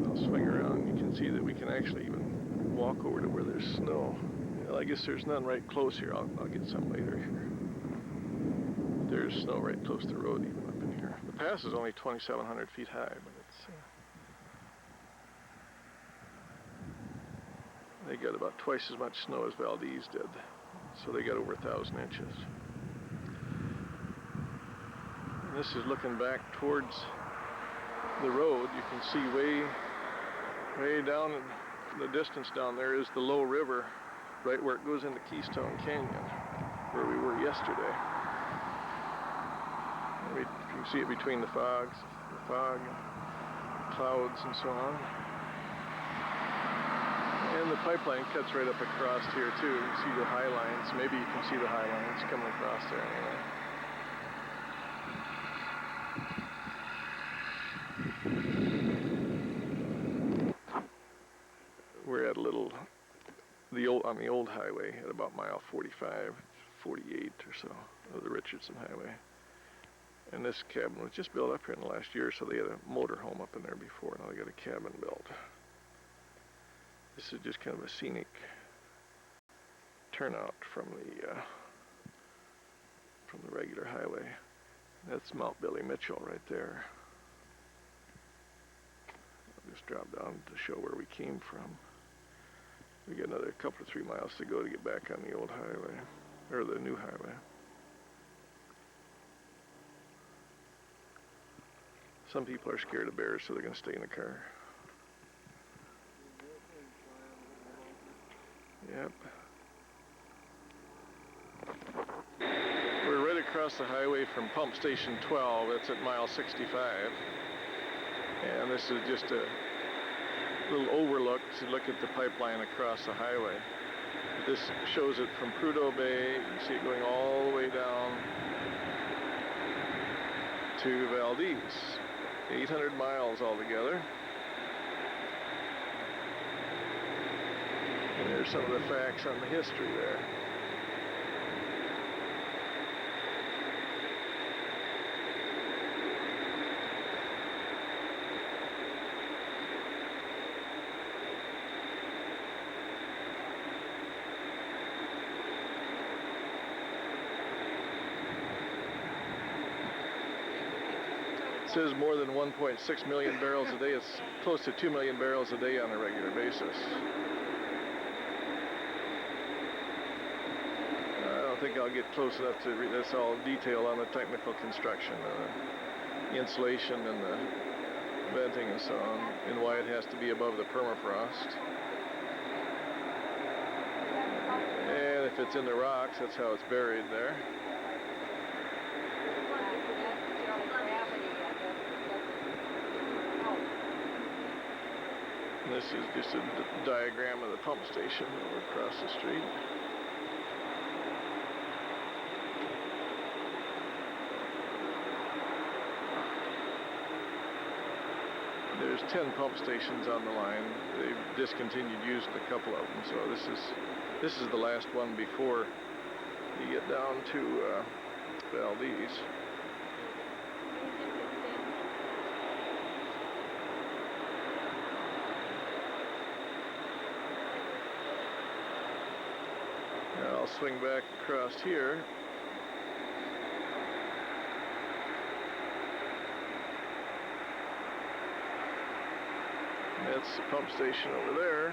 I'll swing around and you can see that we can actually even walk over to where there's snow. Well, I guess there's none right close here. I'll get some later here. There's snow right close to the road even up in here. The pass is only 2,700 feet high, but it's they got about twice as much snow as Valdez did, so they got over 1,000 inches. And this is looking back towards the road. You can see way down in the distance down there is the low river, right where it goes into Keystone Canyon, where we were yesterday. You can see it between the fog, clouds, and so on. And the pipeline cuts right up across here too. You can see the high lines. Maybe you can see the high lines coming across there anyway. We're at on the old highway at about mile 45, 48 or so of the Richardson Highway. And this cabin was just built up here in the last year, so they had a motor home up in there before. Now they got a cabin built. This is just kind of a scenic turnout from the regular highway. That's Mount Billy Mitchell right there. I'll just drop down to show where we came from. We got another couple of 3 miles to go to get back on the old highway, or the new highway. Some people are scared of bears, so they're going to stay in the car. Yep. We're right across the highway from Pump Station 12. That's at mile 65. And this is just a little overlook to look at the pipeline across the highway. This shows it from Prudhoe Bay. You can see it going all the way down to Valdez. 800 miles altogether. And there's some of the facts on the history there. It says more than 1.6 million barrels a day. It's close to 2 million barrels a day on a regular basis. I don't think I'll get close enough to read this all detail on the technical construction, the insulation and the venting and so on, and why it has to be above the permafrost. And if it's in the rocks, that's how it's buried there. This is just a diagram of the pump station over across the street. There's 10 pump stations on the line. They've discontinued using a couple of them, so this is the last one before you get down to Valdez. I'll swing back across here. That's the pump station over there.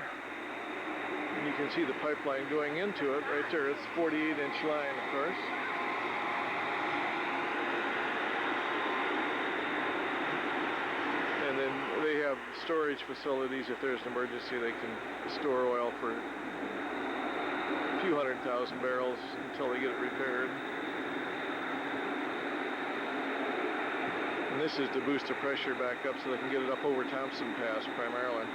And you can see the pipeline going into it right there. It's a 48-inch line, of course. And then they have storage facilities. If there's an emergency, they can store oil for a few 100,000 barrels until they get it repaired. And this is to boost the pressure back up so they can get it up over Thompson Pass primarily.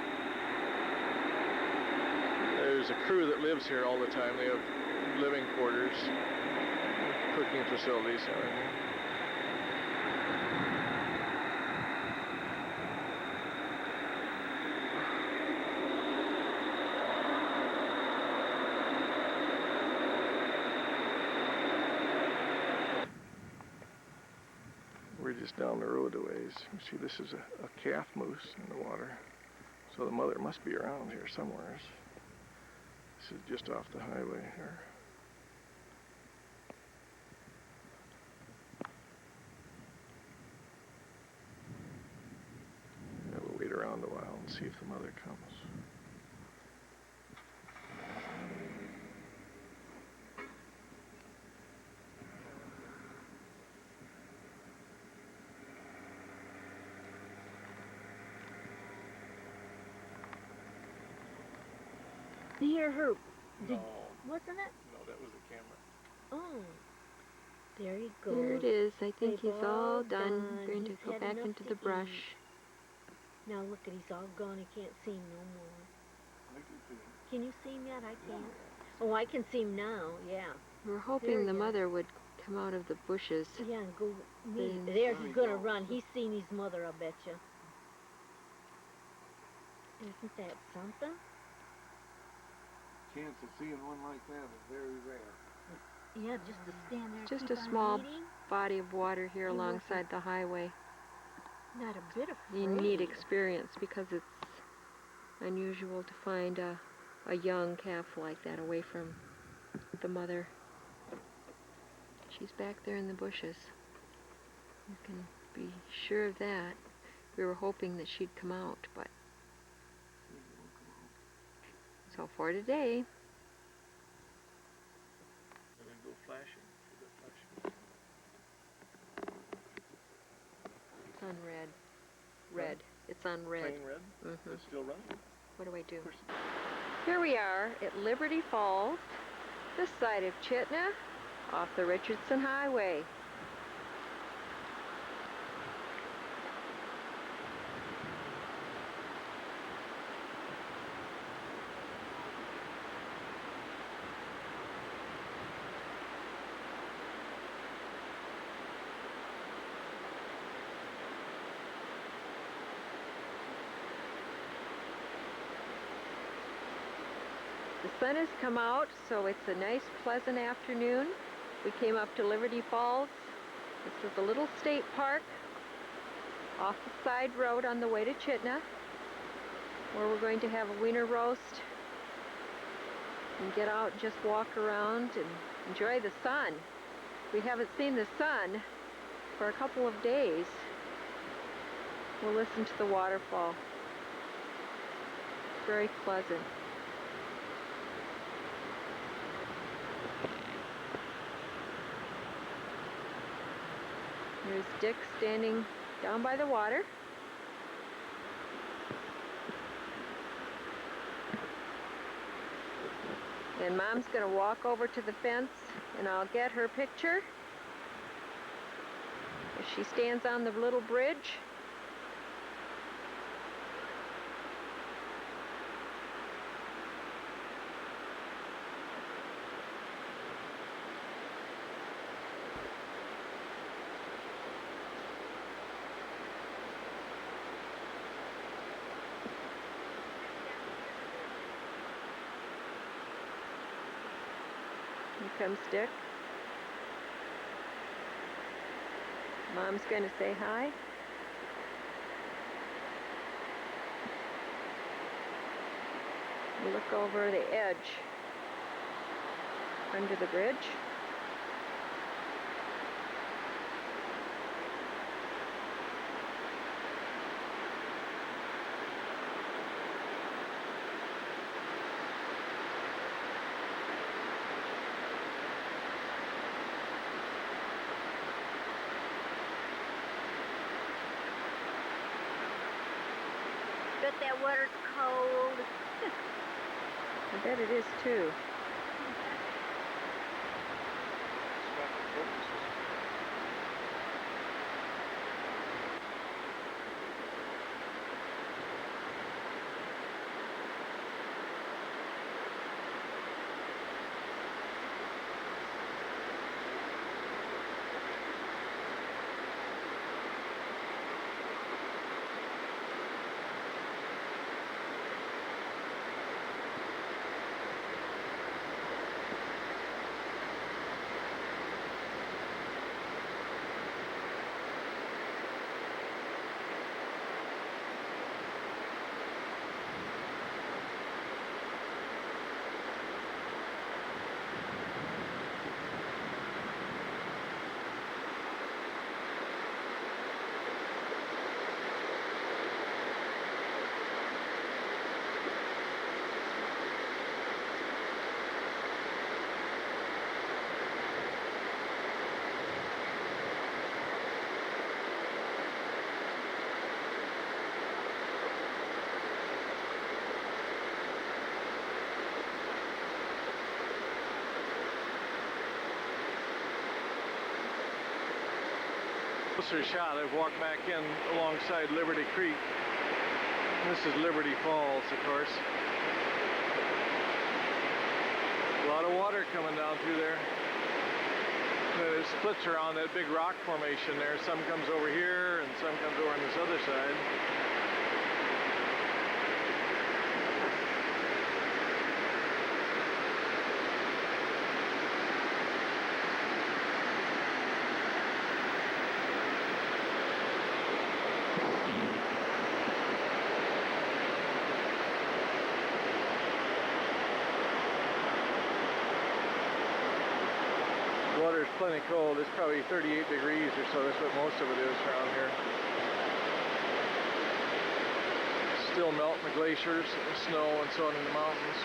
There's a crew that lives here all the time. They have living quarters, cooking facilities, everything. We're just down the road a ways. You see, this is a calf moose in the water. So the mother must be around here somewhere. This is just off the highway here. Yeah, we'll wait around a while and see if the mother comes. Near her. No, Wasn't it? no, that was the camera. Oh. There you go. There it is. I think They've he's all done. done. Going to He's go had back enough into to the brush. eat. Now look at, he's all gone. He can't see him no more. I can see him. Can you see him yet? I can't. Oh, I can see him now. Yeah. We're There hoping he the is. mother would come out of the bushes. Yeah, and go meet. There There, he's gonna run. He's seen his mother, I bet you. Isn't that something? Chance of seeing one like that is very rare. Yeah, just to stand there. and Just keep a on small eating. body of water here He alongside the highway. Not a bit afraid. A neat experience because it's unusual to find a young calf like that away from the mother. She's back there in the bushes. You can be sure of that. We were hoping that she'd come out, but so for today. And then go flashing. It's on red. Red. It's on red. Plain red? Mm-hmm. It's still running. What do I do? Of course. Here we are at Liberty Falls, this side of Chitna, off the Richardson Highway. The sun has come out, so it's a nice, pleasant afternoon. We came up to Liberty Falls. This is a little state park off the side road on the way to Chitna, where we're going to have a wiener roast and get out and just walk around and enjoy the sun. We haven't seen the sun for a couple of days. We'll listen to the waterfall. It's very pleasant. There's Dick standing down by the water. And Mom's going to walk over to the fence and I'll get her picture as she stands on the little bridge. Here comes Dick. Mom's going to say hi. We look over the edge under the bridge. Bet that water's cold. I bet it is too. Closer shot, I've walked back in alongside Liberty Creek. This is Liberty Falls, of course. A lot of water coming down through there. It splits around that big rock formation there. Some comes over here and some comes over on this other side. Water is plenty cold. It's probably 38 degrees or so. That's what most of it is around here. Still melting the glaciers, and snow, and so on in the mountains.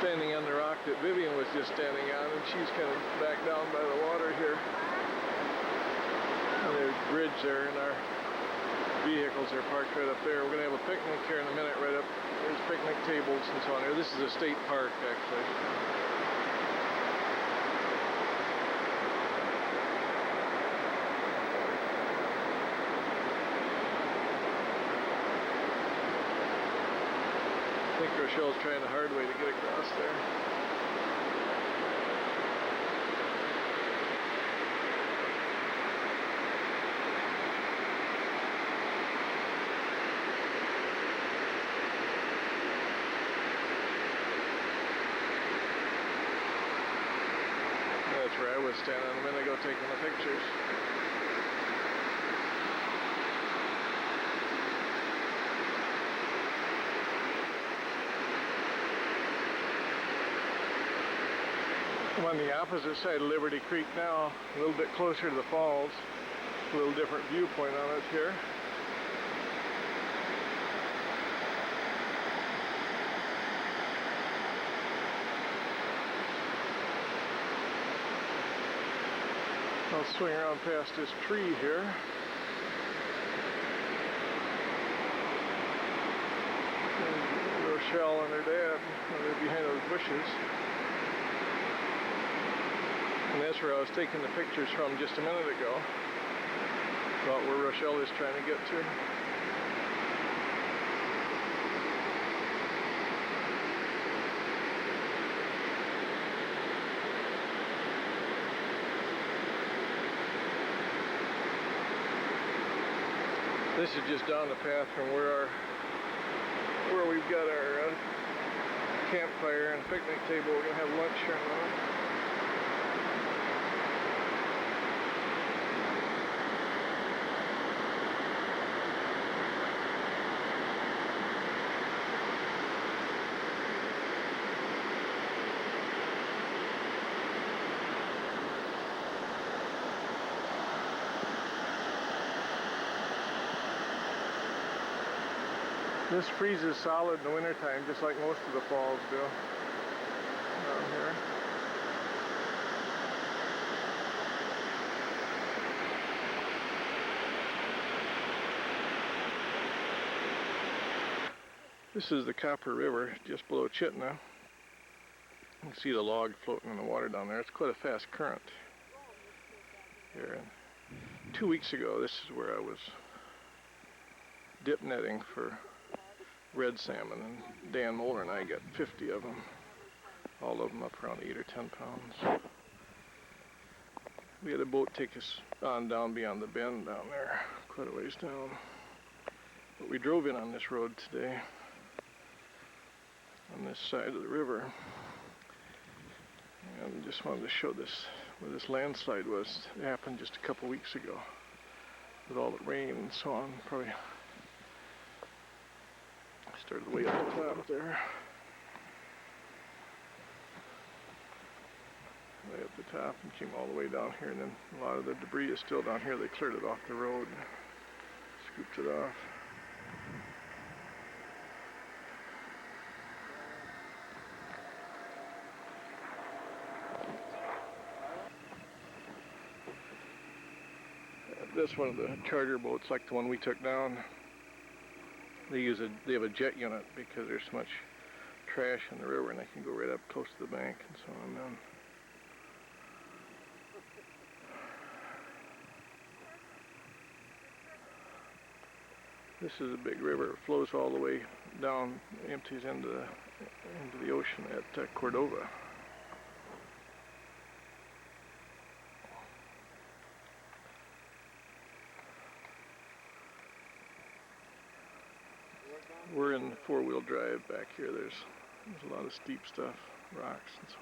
Standing on the rock that Vivian was just standing on, and she's kind of back down by the water here. And there's a bridge there, and our vehicles are parked right up there. We're going to have a picnic here in a minute right up. There's picnic tables and so on here. This is a state park, actually. I think Rochelle's trying a hard way to get across there. That's where I was standing a minute ago taking the pictures. I'm on the opposite side of Liberty Creek now, a little bit closer to the falls. A little different viewpoint on it here. I'll swing around past this tree here. And Rochelle and her dad, they're behind those bushes. And that's where I was taking the pictures from just a minute ago. About where Rochelle is trying to get to. This is just down the path from where we've got our campfire and picnic table. We're gonna have lunch here in a minute. This freezes solid in the wintertime, just like most of the falls do down here. This is the Copper River, just below Chitna. You can see the log floating in the water down there. It's quite a fast current here. And 2 weeks ago, this is where I was dip netting for red salmon, and Dan Moeller and I got 50 of them, all of them up around 8 or 10 pounds. We had a boat take us on down beyond the bend down there, quite a ways down. But we drove in on this road today, on this side of the river, and just wanted to show this, where this landslide was. It happened just a couple weeks ago, with all the rain and so on. Probably started way up the top there. Way up the top and came all the way down here, and then a lot of the debris is still down here. They cleared it off the road, scooped it off. This one of the charter boats, like the one we took down. They have a jet unit because there's so much trash in the river, and they can go right up close to the bank and so on down. This is a big river. It flows all the way down, empties into the ocean at Cordova. We're in four-wheel drive back here. There's a lot of steep stuff, rocks and so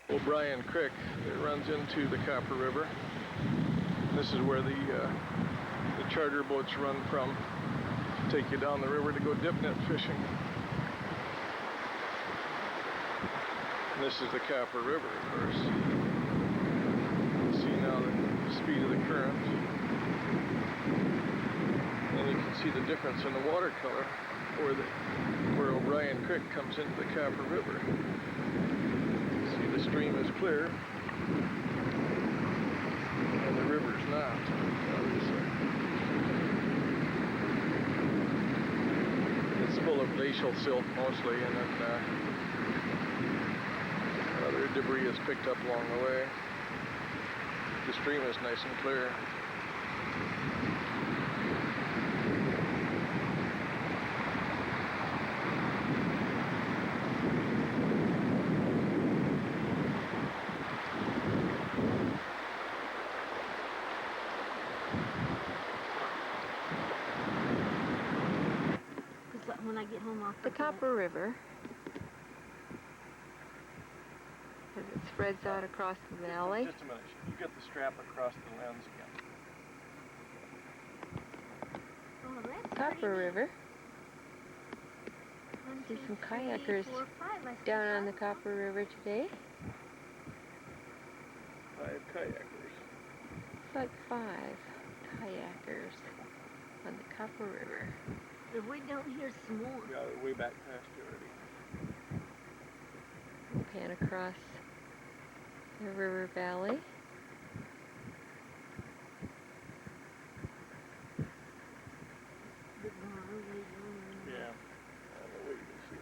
on. O'Brien Creek, it runs into the Copper River. This is where the charter boats run from take you down the river to go dip net fishing. And this is the Copper River, of course. You see now the speed of the current. And you can see the difference in the watercolor where O'Brien Creek comes into the Copper River. You see the stream is clear and the river's not, obviously. It's full of glacial silt mostly, and then other debris is picked up along the way. The stream is nice and clear. When I get home off The Copper River, as it spreads out across the valley. Just a minute, you get the strap across the lens again. Oh, that's Copper River. One, See two, some three, kayakers 4, 5. I down see on the 5. Copper River today. 5 kayakers. It's like 5 kayakers on the Copper River. If we don't hear some more. Yeah, they're way back past you already. Pan across the river valley. Yeah. I don't know what you can see.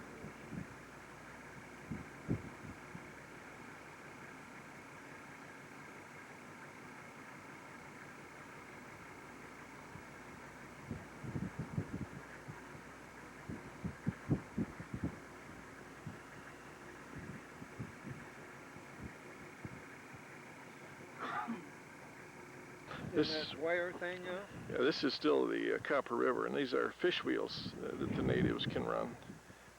This wire thing, Yeah, this is still the Copper River, and these are fish wheels that the natives can run.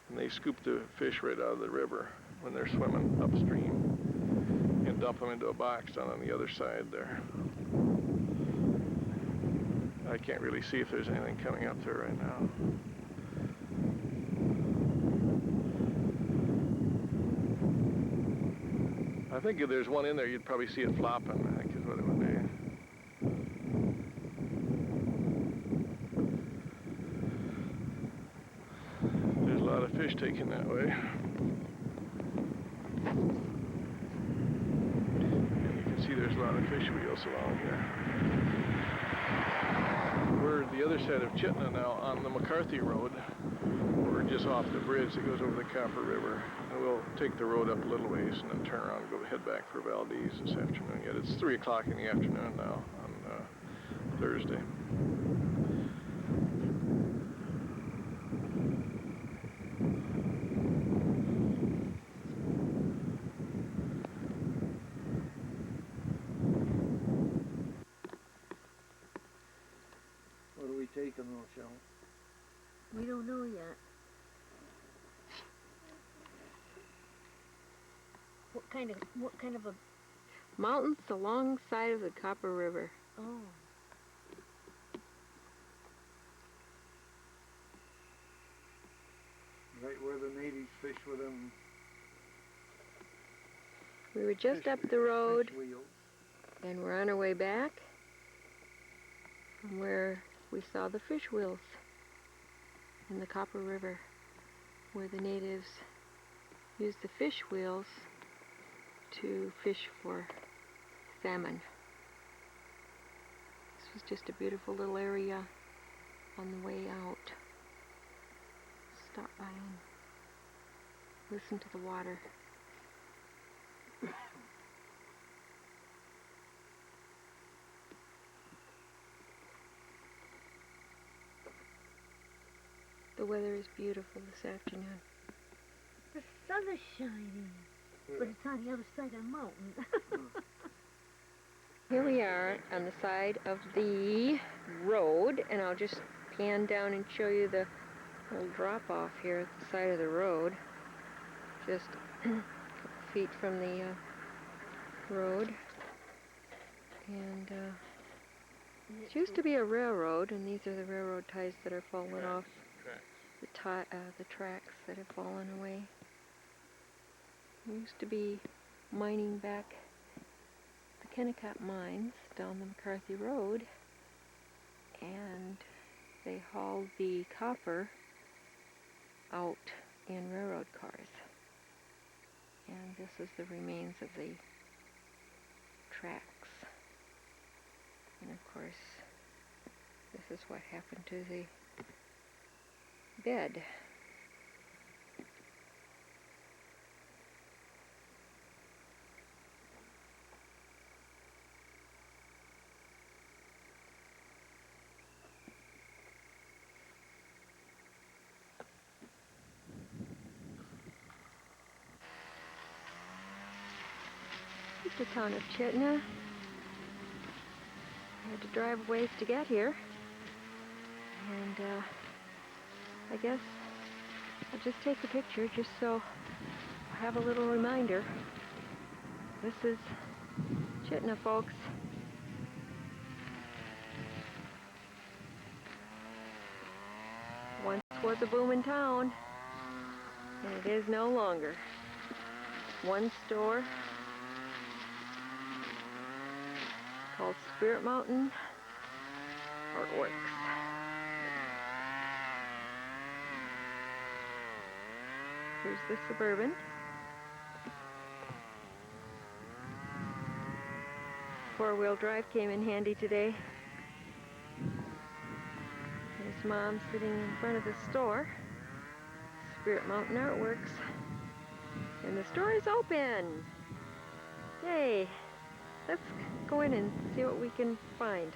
And they scoop the fish right out of the river when they're swimming upstream and dump them into a box down on the other side there. I can't really see if there's anything coming up there right now. I think if there's one in there, you'd probably see it flopping, I think is what it would be. There's a lot of fish taken that way. And you can see there's a lot of fish wheels along here. We're the other side of Chitna now on the Mccarthy Road. We're just off the bridge that goes over the Copper River. And we'll take the road up a little ways and then turn around and go head back for Valdez this afternoon. Yet it's 3 o'clock in the afternoon now on Thursday. what are we taking though, Shell? We don't know yet. What kind of a Mountains alongside of the Copper River. oh. Right where the natives fish with them We were just fish- up the road, fish wheels. and we're on our way back from where we saw the fish wheels in the Copper River, where the natives use the fish wheels to fish for salmon. This was just a beautiful little area on the way out. Stop by and listen to the water. The weather is beautiful this afternoon. The sun is shining, but it's on the other side of the mountain. Here we are on the side of the road, and I'll just pan down and show you the little drop-off here at the side of the road. Just a couple feet from the road. And It used to be a railroad, and these are the railroad ties that are falling off. Tracks. The tracks that have fallen away. There used to be mining back the Kennecott mines down the McCarthy Road, and they hauled the copper out in railroad cars. And this is the remains of the tracks. And of course, this is what happened to the bed. The town of Chitna. I had to drive a ways to get here, and I guess I'll just take a picture just so I have a little reminder. This is Chitna, folks. Once was a booming town, and it is no longer. One store called Spirit Mountain Artworks. Here's the Suburban. Four-wheel drive came in handy today. There's Mom sitting in front of the store, Spirit Mountain Artworks, and the store is open. Yay! Let's go in and see what we can find.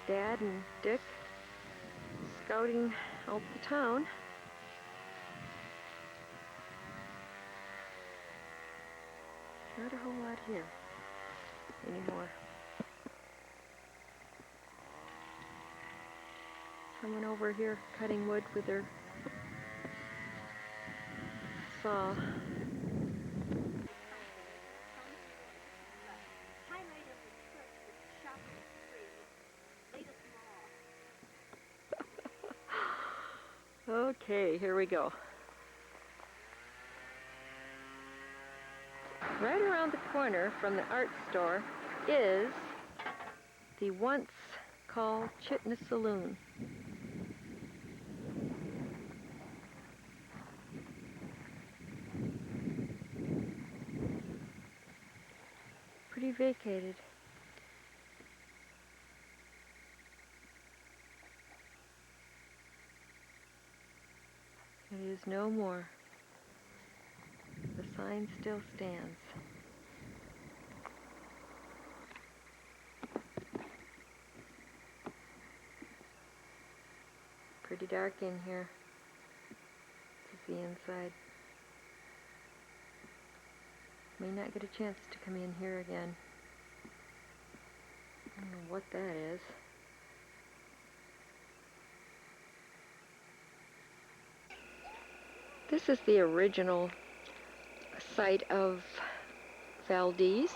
Dad and Dick scouting out the town. Not a whole lot here anymore. Someone over here cutting wood with their saw. Okay, here we go. Right around the corner from the art store is the once called Chitmas Saloon. Pretty vacated. It is no more. The sign still stands. Pretty dark in here to see inside. May not get a chance to come in here again. I don't know what that is. This is the original site of Valdez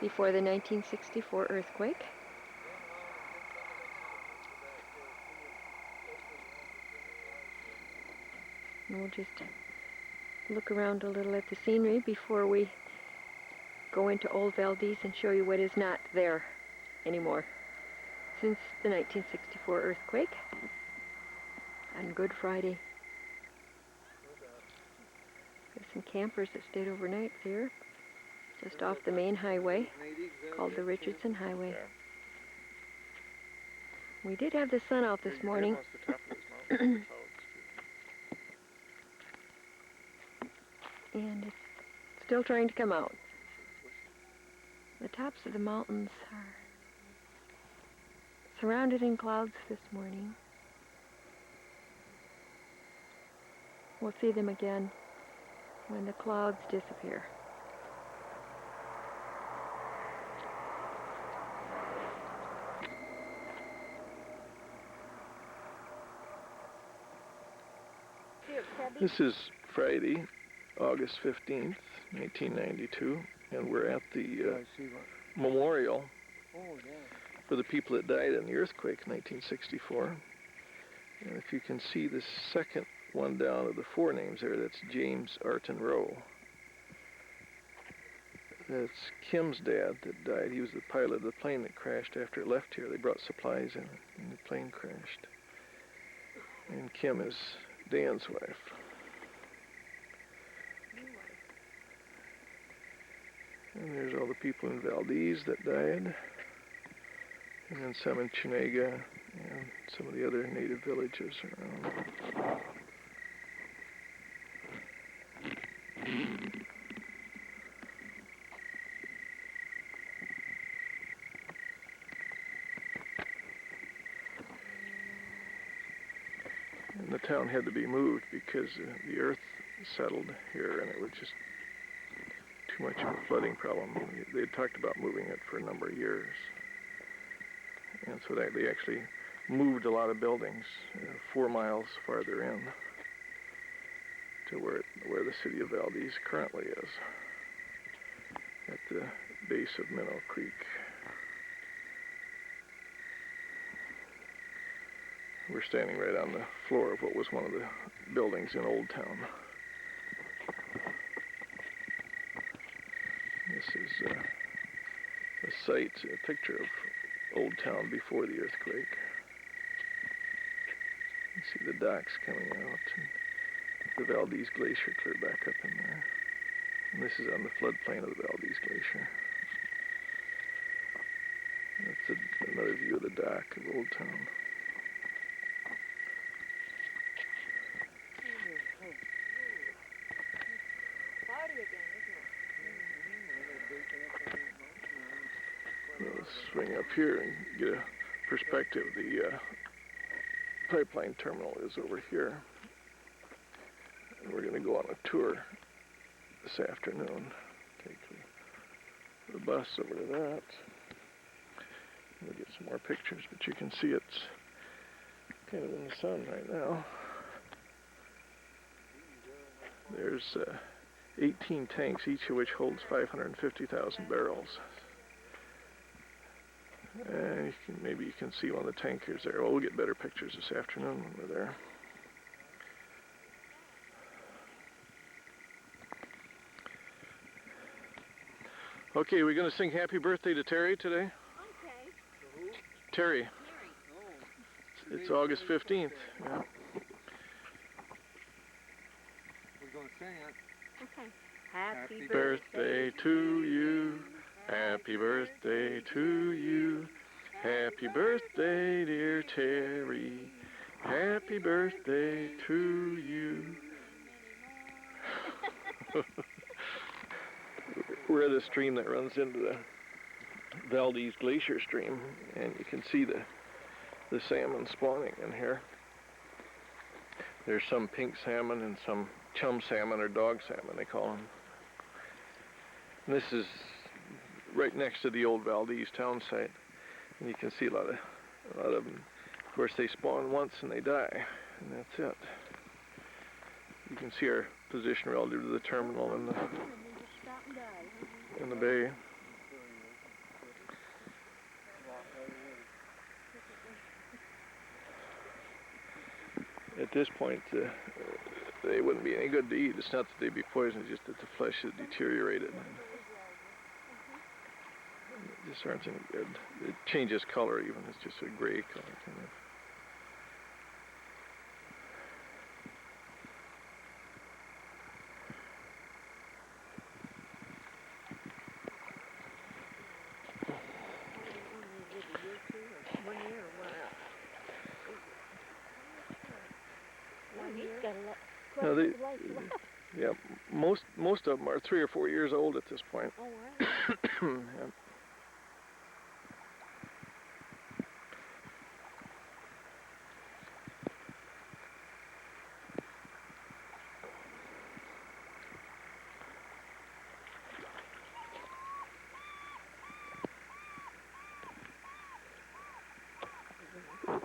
before the 1964 earthquake. And we'll just look around a little at the scenery before we go into Old Valdez and show you what is not there anymore since the 1964 earthquake on Good Friday. There's some campers that stayed overnight there, just off the main highway called the Richardson Highway. We did have the sun out this morning. And it's still trying to come out. The tops of the mountains are surrounded in clouds this morning. We'll see them again when the clouds disappear. Debbie? This is Friday, August 15th, 1992, and we're at the I see what. memorial Oh, yeah. for the people that died in the earthquake in 1964. And if you can see the second one down of the four names there, that's James Arton Rowe. That's Kim's dad that died. He was the pilot of the plane that crashed after it left here. They brought supplies in and the plane crashed. And Kim is Dan's wife. And there's all the people in Valdez that died. And then some in Chenega and some of the other native villages around. And the town had to be moved because the earth settled here and it was just too much of a flooding problem. They had talked about moving it for a number of years. And so they actually moved a lot of buildings 4 miles farther in to where the city of Valdez currently is, at the base of Minnow Creek. We're standing right on the floor of what was one of the buildings in Old Town. This is a site, a picture of Old Town before the earthquake. You see the docks coming out and the Valdez Glacier clear back up in there. And this is on the floodplain of the Valdez Glacier. That's another view of the dock of Old Town. Let's swing up here and get a perspective. The pipeline terminal is over here. And we're going to go on a tour this afternoon. Take the bus over to that. We'll get some more pictures, but you can see it's kind of in the sun right now. There's 18 tanks, each of which holds 550,000 barrels. And maybe you can see one of the tankers there. Well, we'll get better pictures this afternoon when we're there. Okay, we're going to sing Happy Birthday to Terry today. Okay. Terry. It's August 15th. Yeah. We're going to sing it. Okay. Happy Birthday to you. Happy birthday to you. Happy birthday, dear Terry. Happy birthday to you. We're at a stream that runs into the Valdez Glacier stream, and you can see the salmon spawning in here. There's some pink salmon and some chum salmon, or dog salmon they call them. And this is right next to the old Valdez town site, and you can see a lot of them. Of course, they spawn once and they die, and that's it. You can see our position relative to the terminal and in the bay. At this point, they wouldn't be any good to eat. It's not that they'd be poisoned, it's just that the flesh is deteriorated. They just aren't any good. It changes color even. It's just a gray color kind of. No, yeah, most of them are 3 or 4 years old at this point. Oh, wow.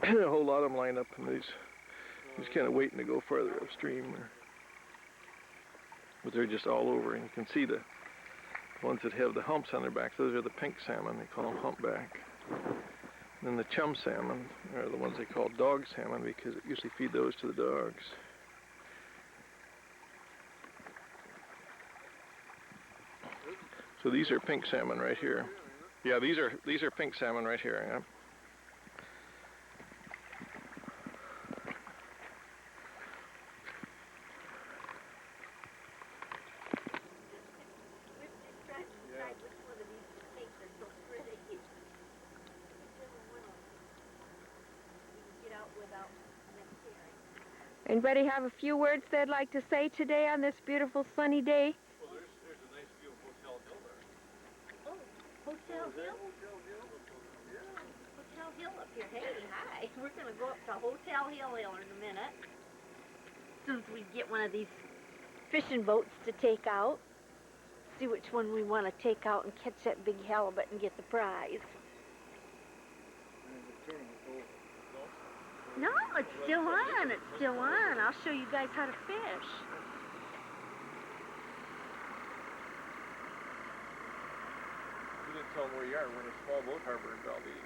Yeah. A whole lot of them line up in these, just kind of waiting to go farther upstream. but they're just all over, and you can see the ones that have the humps on their backs. Those are the pink salmon. They call them humpback. And then the chum salmon are the ones they call dog salmon, because they usually feed those to the dogs. So these are pink salmon right here. Yeah, these are pink salmon right here. Yeah. Anybody have a few words they'd like to say today on this beautiful sunny day? Well, there's a nice view of Hotel Hill there. Oh, Hotel Hill? Hotel Hill up here. Hey, hi. We're going to go up to Hotel Hill in a minute. As soon as we get one of these fishing boats to take out. See which one we want to take out and catch that big halibut and get the prize. No, it's still on. It's still on. I'll show you guys how to fish. You didn't tell them where you are. We're in a small boat harbor in Valdez.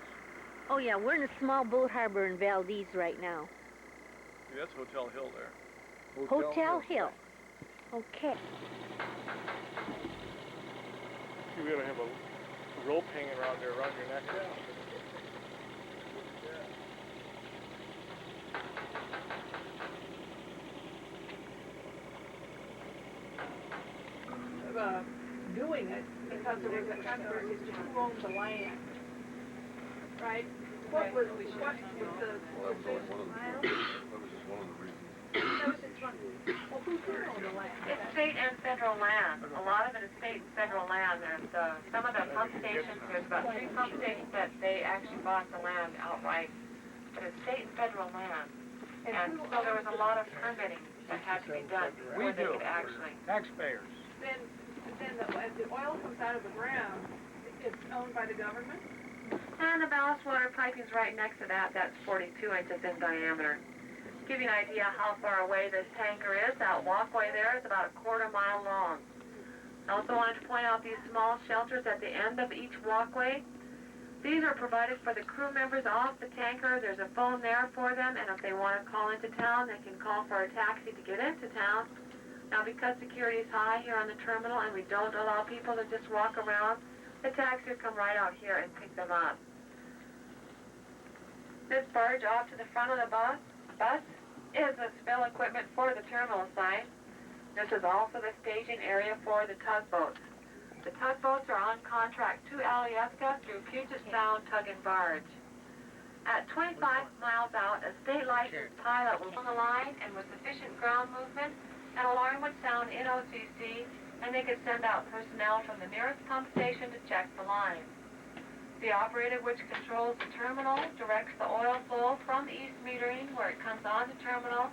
Oh, yeah, we're in a small boat harbor in Valdez right now. See, that's Hotel Hill there. Hotel Hill. Okay. You gotta have a rope hanging around there around your neck. Yeah. Doing it because there was a controversy as to who owned the land, right? What was the? Well, that was only one of the. That was just one of the reasons. That was just one. Well, who did own the land? It's state and federal land. A lot of it is state and federal land. And some of the pump stations, there's about 3 pump stations that they actually bought the land outright. But it's state and federal land. And so there was a lot of permitting that had to be done before they could actually. Taxpayers. Then as the oil comes out of the ground, it's owned by the government? And the ballast water piping's right next to that. That's 42 inches in diameter. To give you an idea how far away this tanker is, that walkway there is about a quarter mile long. I also wanted to point out these small shelters at the end of each walkway. These are provided for the crew members off the tanker. There's a phone there for them, and if they want to call into town, they can call for a taxi to get into town. Now, because security is high here on the terminal and we don't allow people to just walk around, the taxi will come right out here and pick them up. This barge off to the front of the bus is the spill equipment for the terminal site. This is also the staging area for the tugboats. The tugboats are on contract to Alyeska through Puget Sound Tug and Barge. At 25 miles out, a state licensed pilot will on the line, and with sufficient ground movement, an alarm would sound in OCC, and they could send out personnel from the nearest pump station to check the line. The operator which controls the terminal directs the oil flow from the east metering where it comes on the terminal,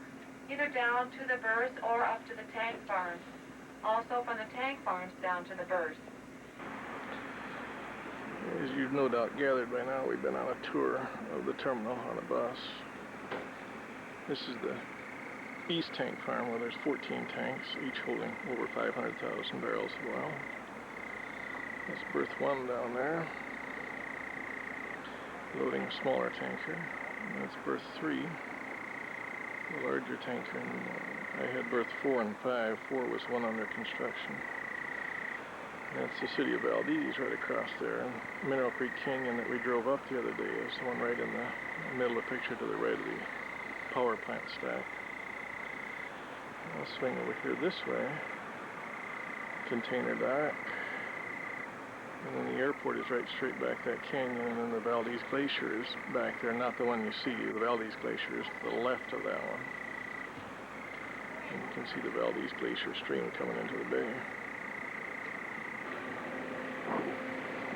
either down to the berth or up to the tank farms. Also from the tank farms down to the berth. As you've no doubt gathered by now, we've been on a tour of the terminal on a bus. This is the East Tank Farm, where there's 14 tanks, each holding over 500,000 barrels of oil. That's berth 1 down there, loading a smaller tanker. And that's berth 3, the larger tanker. And I had berth 4 and 5. 4 was one under construction. That's the city of Valdez right across there. And Mineral Creek Canyon that we drove up the other day is the one right in the middle of the picture to the right of the power plant stack. I'll swing over here this way. Container dock. And then the airport is right straight back that canyon, and then the Valdez Glacier is back there, not the one you see. The Valdez Glacier is to the left of that one. And you can see the Valdez Glacier stream coming into the bay.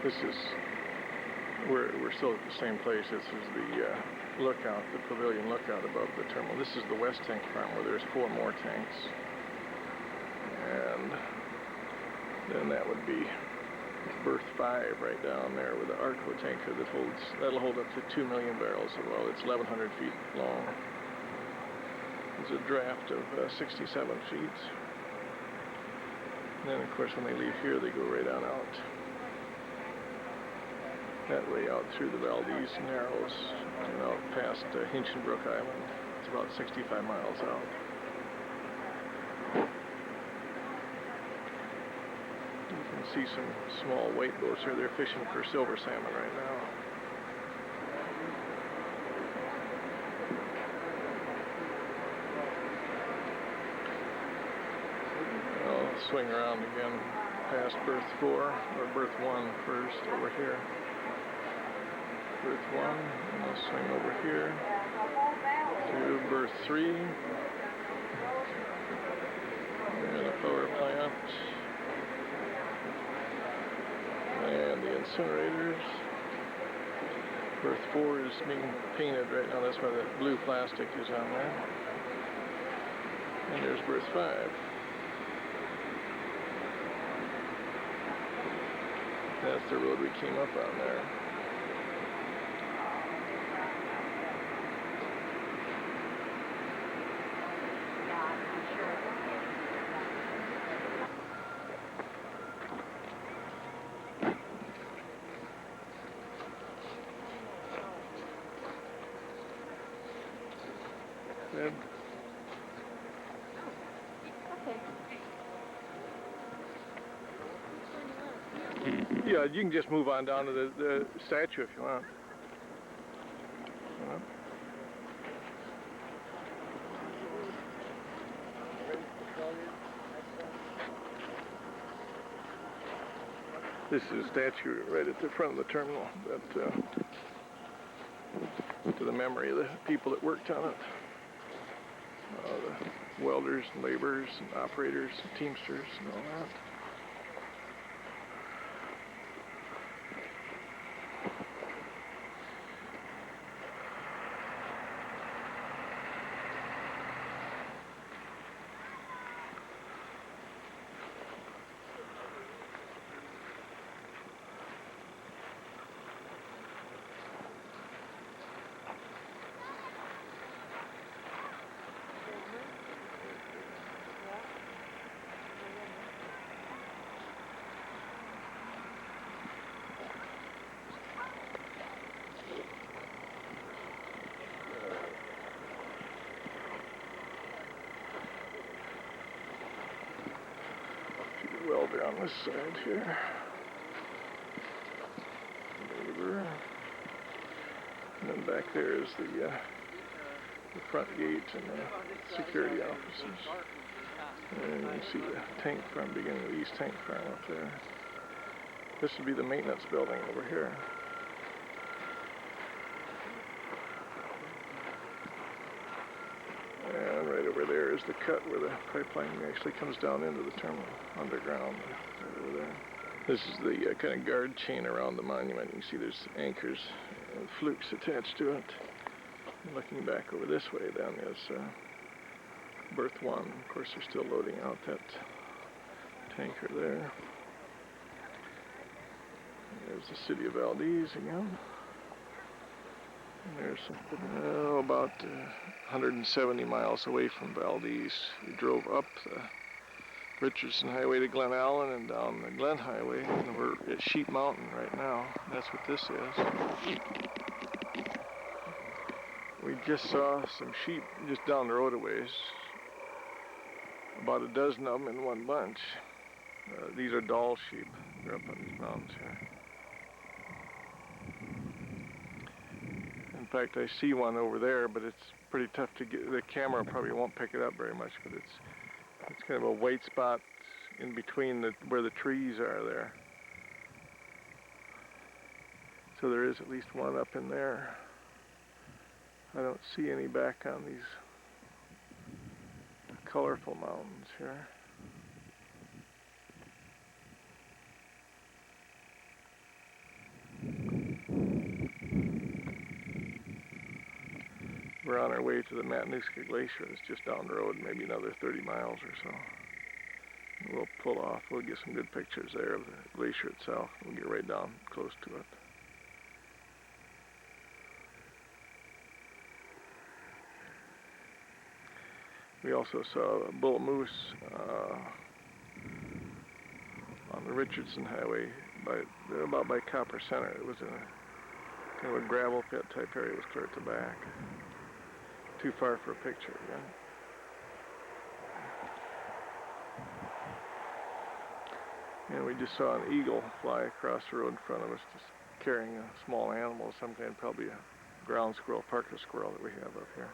This is, we're still at the same place. This is the lookout, the pavilion lookout above the terminal. This is the West Tank Farm where there's 4 more tanks. And then that would be berth 5 right down there with the Arco tanker that'll hold up to 2 million barrels of oil. It's 1,100 feet long. There's a draft of 67 feet. And then, of course, when they leave here, they go right on out. That way out through the Valdez Narrows and out past Hinchinbrook Island. It's about 65 miles out. You can see some small white boats here. They're fishing for silver salmon right now. I'll swing around again past berth 4, or berth 1 first, over here. Berth 1, and I'll swing over here to berth 3. And a power plant. And the incinerators. Berth 4 is being painted right now. That's why the blue plastic is on there. And there's berth 5. That's the road we came up on there. Good. Yeah, you can just move on down to the statue if you want. This is a statue right at the front of the terminal that to the memory of the people that worked on it. The welders and laborers and operators and teamsters and all that. Welder on this side here. Labor. And then back there is the front gate and the security offices. And you can see the tank farm, beginning of the East Tank Farm up there. This would be the maintenance building over here. And right over there is the cut where the pipeline actually comes down into the terminal, underground, right over there. This is the kind of guard chain around the monument. You can see there's anchors and flukes attached to it. And looking back over this way then is berth 1. Of course, they're still loading out that tanker there. There's the city of Valdez again. And there's about 170 miles away from Valdez. We drove up the Richardson Highway to Glen Allen and down the Glen Highway, and we're at Sheep Mountain right now. That's what this is. We just saw some sheep just down the road a ways. About a dozen of them in one bunch. These are doll sheep. They're up on these mountains here. In fact, I see one over there, but it's pretty tough to get. The camera probably won't pick it up very much, but it's kind of a white spot in between where the trees are there. So there is at least one up in there. I don't see any back on these colorful mountains here. We're on our way to the Mananuska Glacier. It's just down the road, maybe another 30 miles or so. We'll pull off. We'll get some good pictures there of the glacier itself. We'll get right down close to it. We also saw a bull moose on the Richardson Highway, about by Copper Center. It was in a kind of a gravel pit type area. It was clear at the back. Too far for a picture again. And we just saw an eagle fly across the road in front of us, just carrying a small animal of some kind, probably a ground squirrel, Parker squirrel that we have up here.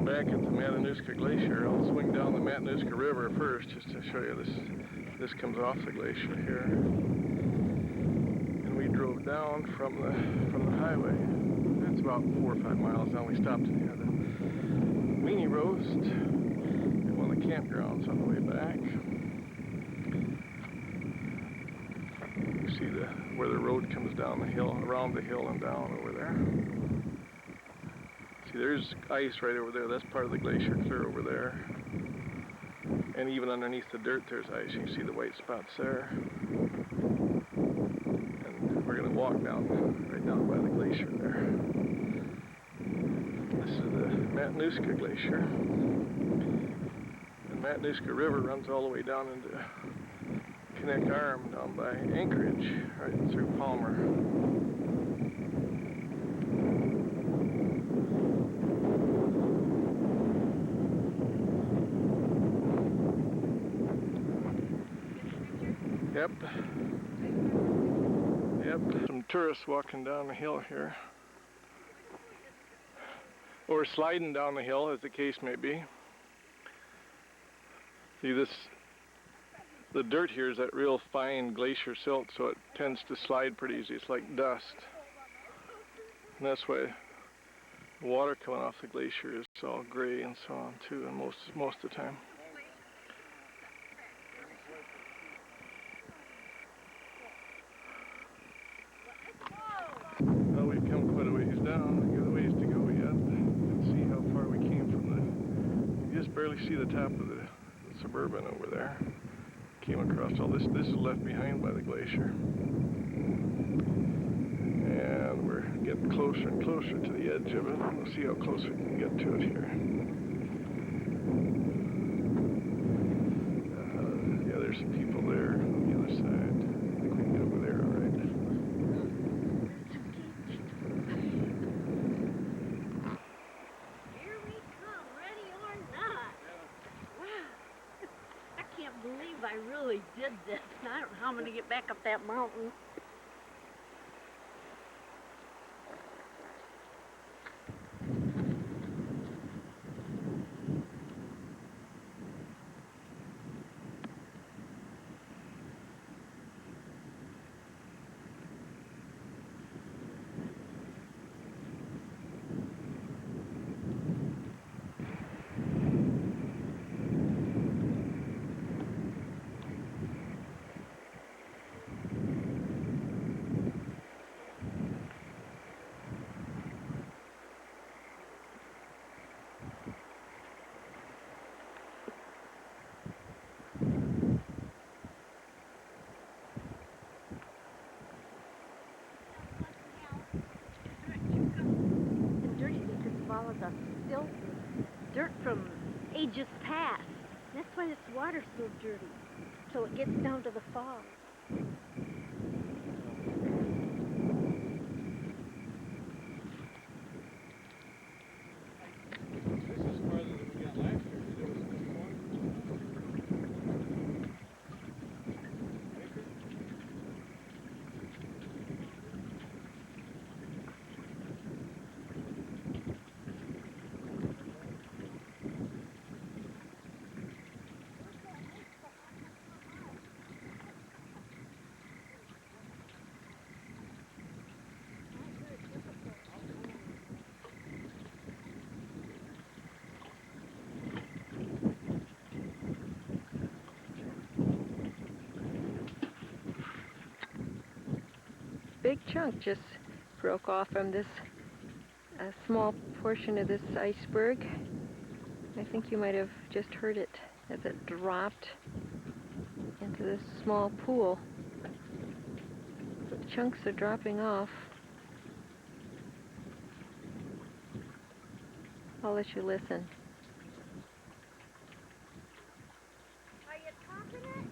Back at the Mananuska Glacier. I'll swing down the Mananuska River first just to show you this. This comes off the glacier here. And we drove down from the highway. That's about 4 or 5 miles down. We stopped and had a weenie roast at one of the campgrounds on the way back. You see where the road comes down the hill, around the hill and down over there. There's ice right over there. That's part of the glacier clear over there. And even underneath the dirt there's ice. You can see the white spots there. And we're going to walk down, right down by the glacier there. This is the Mananuska Glacier. The Mananuska River runs all the way down into Connect Arm down by Anchorage, right through Palmer. Yep, some tourists walking down the hill here. Or sliding down the hill, as the case may be. See the dirt here is that real fine glacier silt, so it tends to slide pretty easy. It's like dust. And that's why the water coming off the glacier is all gray and so on too, and most of the time. Well, we've come quite a ways down. We've got a ways to go yet. Let's see how far we came from you just barely see the top of the Suburban over there. Came across all this. This is left behind by the glacier. And we're getting closer and closer to the edge of it. We'll see how close we can get to it here. Yeah, there's some people there on the other side. I think we can get over there all right. Here we come, ready or not. Wow. I can't believe I really did this. I don't know how I'm going to get back up that mountain. All of the silt and dirt from ages past. That's why this water's so dirty, till it gets down to the falls. big chunk just broke off from this small portion of this iceberg. I think you might have just heard it as it dropped into this small pool. So chunks are dropping off. I'll let you listen. Are you confident?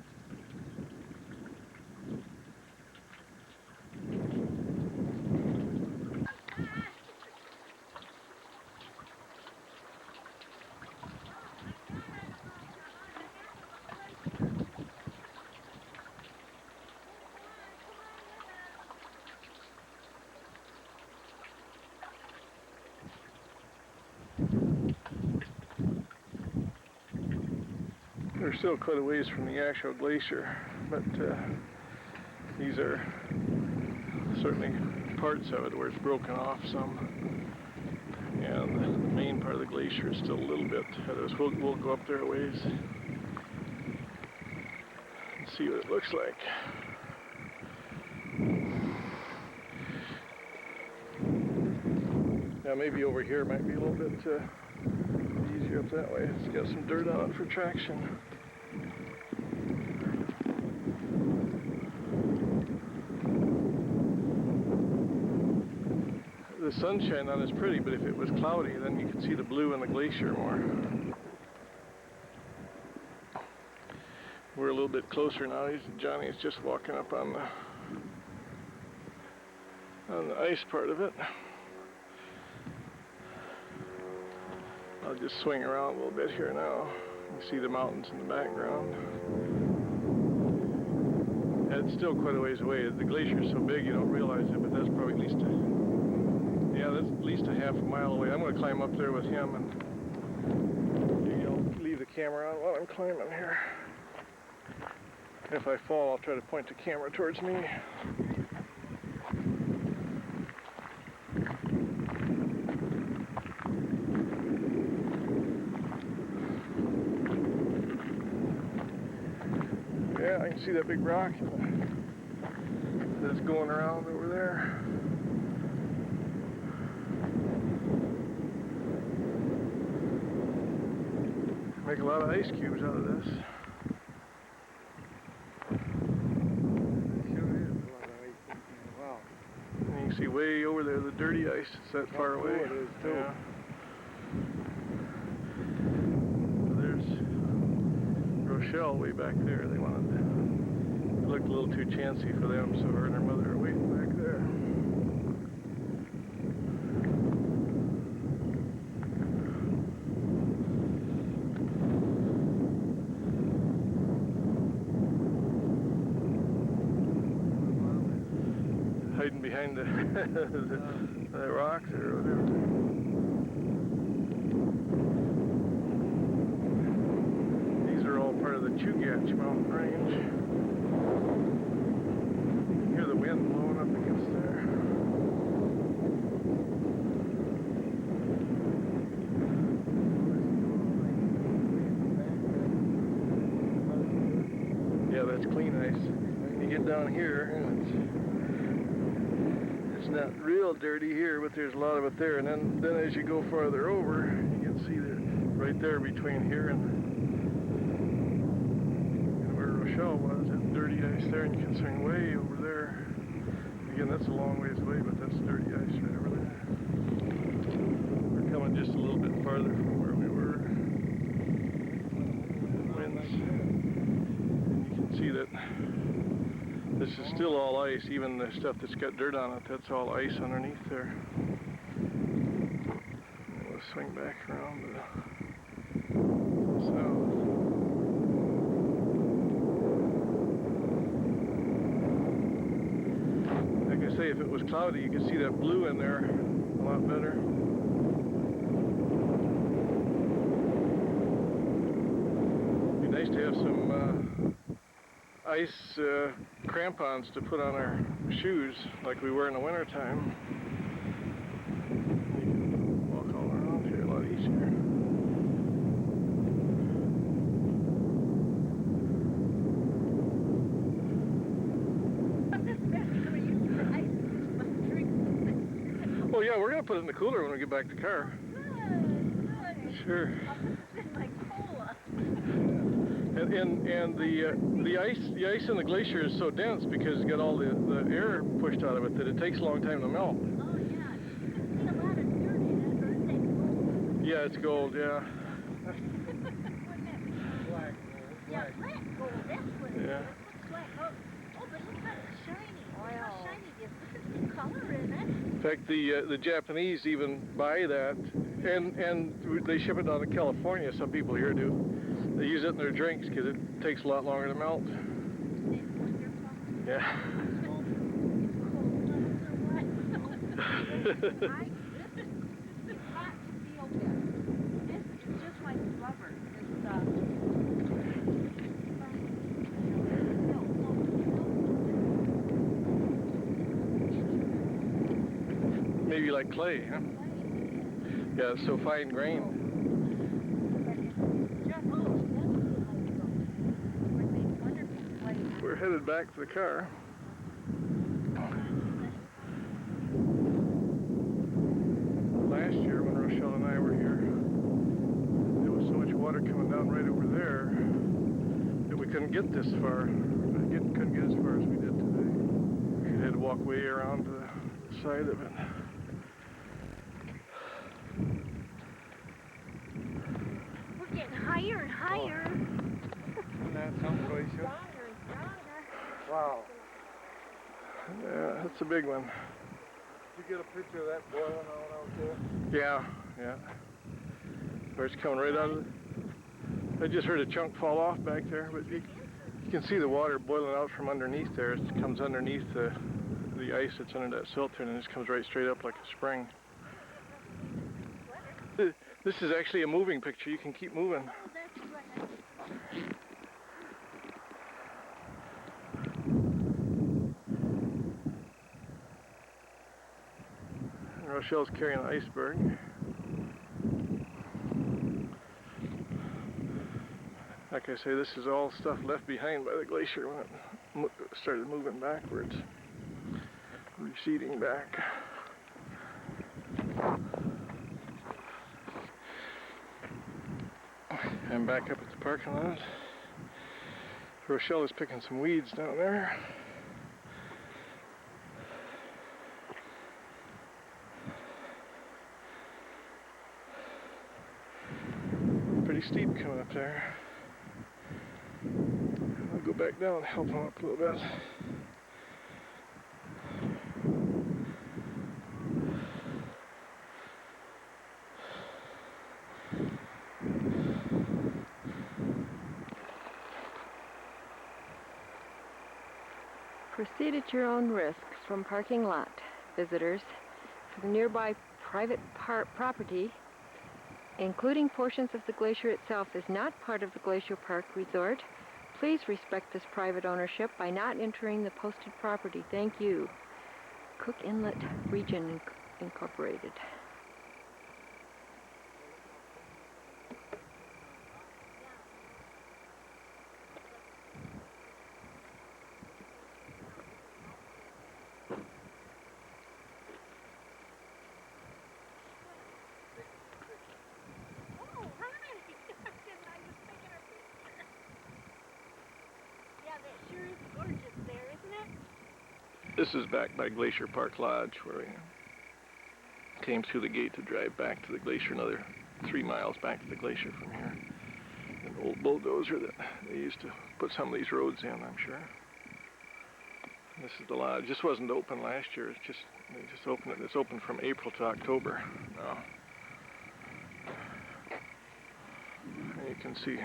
We're still quite a ways from the actual glacier, but these are certainly parts of it where it's broken off some, and the main part of the glacier is still a little bit ahead of us. We'll go up there a ways and see what it looks like. Now maybe over here might be a little bit easier up that way. It's got some dirt on it for traction. The sunshine on it is pretty, but if it was cloudy, then you could see the blue in the glacier more. We're a little bit closer now. Johnny's just walking up on the ice part of it. I'll just swing around a little bit here now. You see the mountains in the background. And it's still quite a ways away. The glacier's so big you don't realize it, but that's probably that's at least a half a mile away. I'm going to climb up there with him and leave the camera on while I'm climbing here. If I fall, I'll try to point the camera towards me. Yeah, I can see that big rock that's going around over there. Make a lot of ice cubes out of this. Wow. And you can see way over there the dirty ice. It's that far away. It is too. Yeah. There's Rochelle way back there. They wanted to. It looked a little too chancy for them, so her and her mother are waiting back there. Hiding behind the, the rocks or whatever. These are all part of the Chugach Mountain range. You hear the wind blowing up against there. Yeah, that's clean ice. You get down here and it's not real dirty here, but there's a lot of it there. And then as you go farther over, you can see that right there between here and where Rochelle was, that dirty ice there, and you can swing way over there. Again, that's a long ways away, but that's dirty ice right over there. We're coming just a little bit farther from where we were. The winds. And you can see that this is still all ice, even the stuff that's got dirt on it, that's all ice underneath there. And we'll swing back around to the south. Like I say, if it was cloudy, you could see that blue in there a lot better. It'd be nice to have some ice crampons to put on our shoes like we were in the winter time. You can walk all around here a lot easier. gonna put it in the cooler when we get back to the car. Sure. And the ice in the glacier is so dense because it's got all the air pushed out of it that it takes a long time to melt. Oh, yeah. See a lot of dirt in it, but it takes gold. Yeah, it's gold, yeah. Black. Yeah, black gold, that's what it is. Yeah. It looks like, oh, but look how it's shiny. Look how shiny it is. Look at the color in it. In fact, the Japanese even buy that, and they ship it down to California. Some people here do. They use it in their drinks because it takes a lot longer to melt. Yeah. This is hot to feel good. This is just like rubber. Maybe like clay, huh? Yeah, it's so fine grained. We're headed back to the car. Last year when Rochelle and I were here, there was so much water coming down right over there that we couldn't get this far. Couldn't get as far as we did today. We had to walk way around to the side of it. We're getting higher and higher. Isn't that some glacier? Stronger and stronger. Wow. Yeah, that's a big one. Did you get a picture of that boiling out there? Yeah, yeah. Where it's coming right out of it. I just heard a chunk fall off back there, but you can see the water boiling out from underneath there. It comes underneath the ice that's under that silt and it just comes right straight up like a spring. This is actually a moving picture. You can keep moving. Oh, that's right. Rochelle's carrying an iceberg. Like I say, this is all stuff left behind by the glacier when it started moving backwards, receding back. I'm back up at the parking lot. Rochelle is picking some weeds down there. Pretty steep coming up there. I'll go back down and help him up a little bit. Proceed at your own risks from parking lot. Visitors for the nearby private property, including portions of the glacier itself, is not part of the Glacier Park Resort. Please respect this private ownership by not entering the posted property. Thank you. Cook Inlet Region Incorporated. This is back by Glacier Park Lodge, where we came through the gate to drive back to the glacier, another 3 miles back to the glacier from here. An old bulldozer that they used to put some of these roads in, I'm sure. This is the lodge. This wasn't open last year. They just opened it. It's open from April to October now. And you can see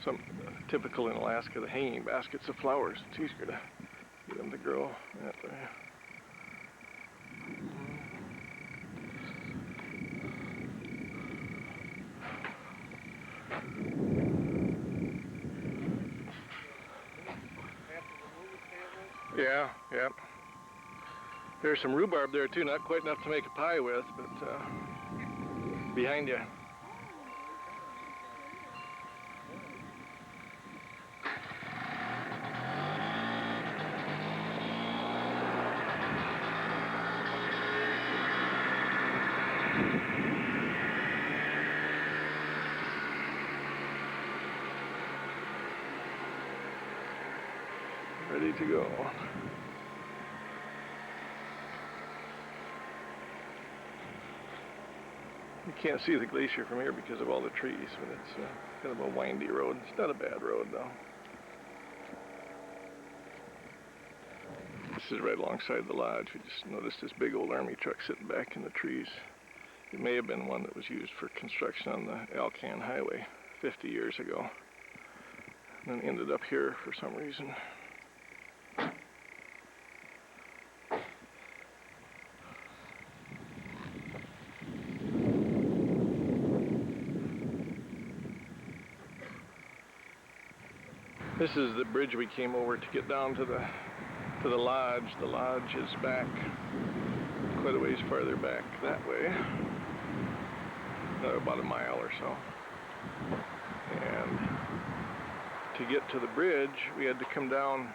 some typical in Alaska, the hanging baskets of flowers. It's easier to get them to grow that way. Yeah, yeah. There's some rhubarb there too, not quite enough to make a pie with, but behind you. ready to go. You can't see the glacier from here because of all the trees, but it's kind of a windy road. It's not a bad road though. This is right alongside the lodge. We just noticed this big old army truck sitting back in the trees. It may have been one that was used for construction on the Alcan Highway 50 years ago. And then ended up here for some reason. This is the bridge we came over to get down to the lodge. The lodge is back quite a ways farther back that way, about a mile or so. And to get to the bridge, we had to come down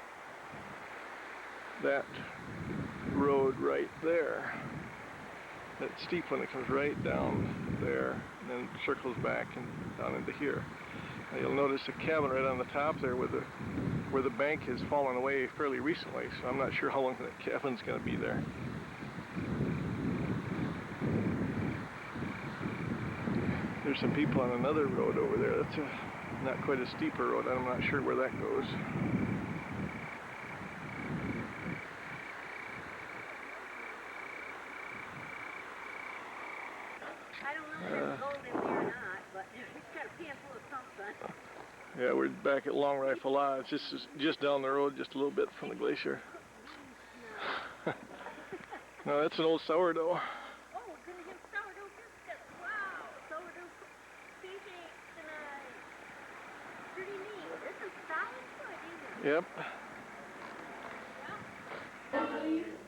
that road right there. That steep one that comes right down there and then circles back and down into here. Now you'll notice a cabin right on the top there where the bank has fallen away fairly recently, so I'm not sure how long that cabin's going to be there. There's some people on another road over there. That's not quite a steeper road. I'm not sure where that goes. I don't know if there's gold in there or not, but it's got a pan full of something. Yeah, we're back at Long Rifle Lodge. This is just down the road, just a little bit from the glacier. No, that's an old sourdough. Oh, we're gonna get sourdough biscuits. Wow, sourdough pancakes tonight. Pretty neat. This is solid food, isn't it? Yep. Yeah.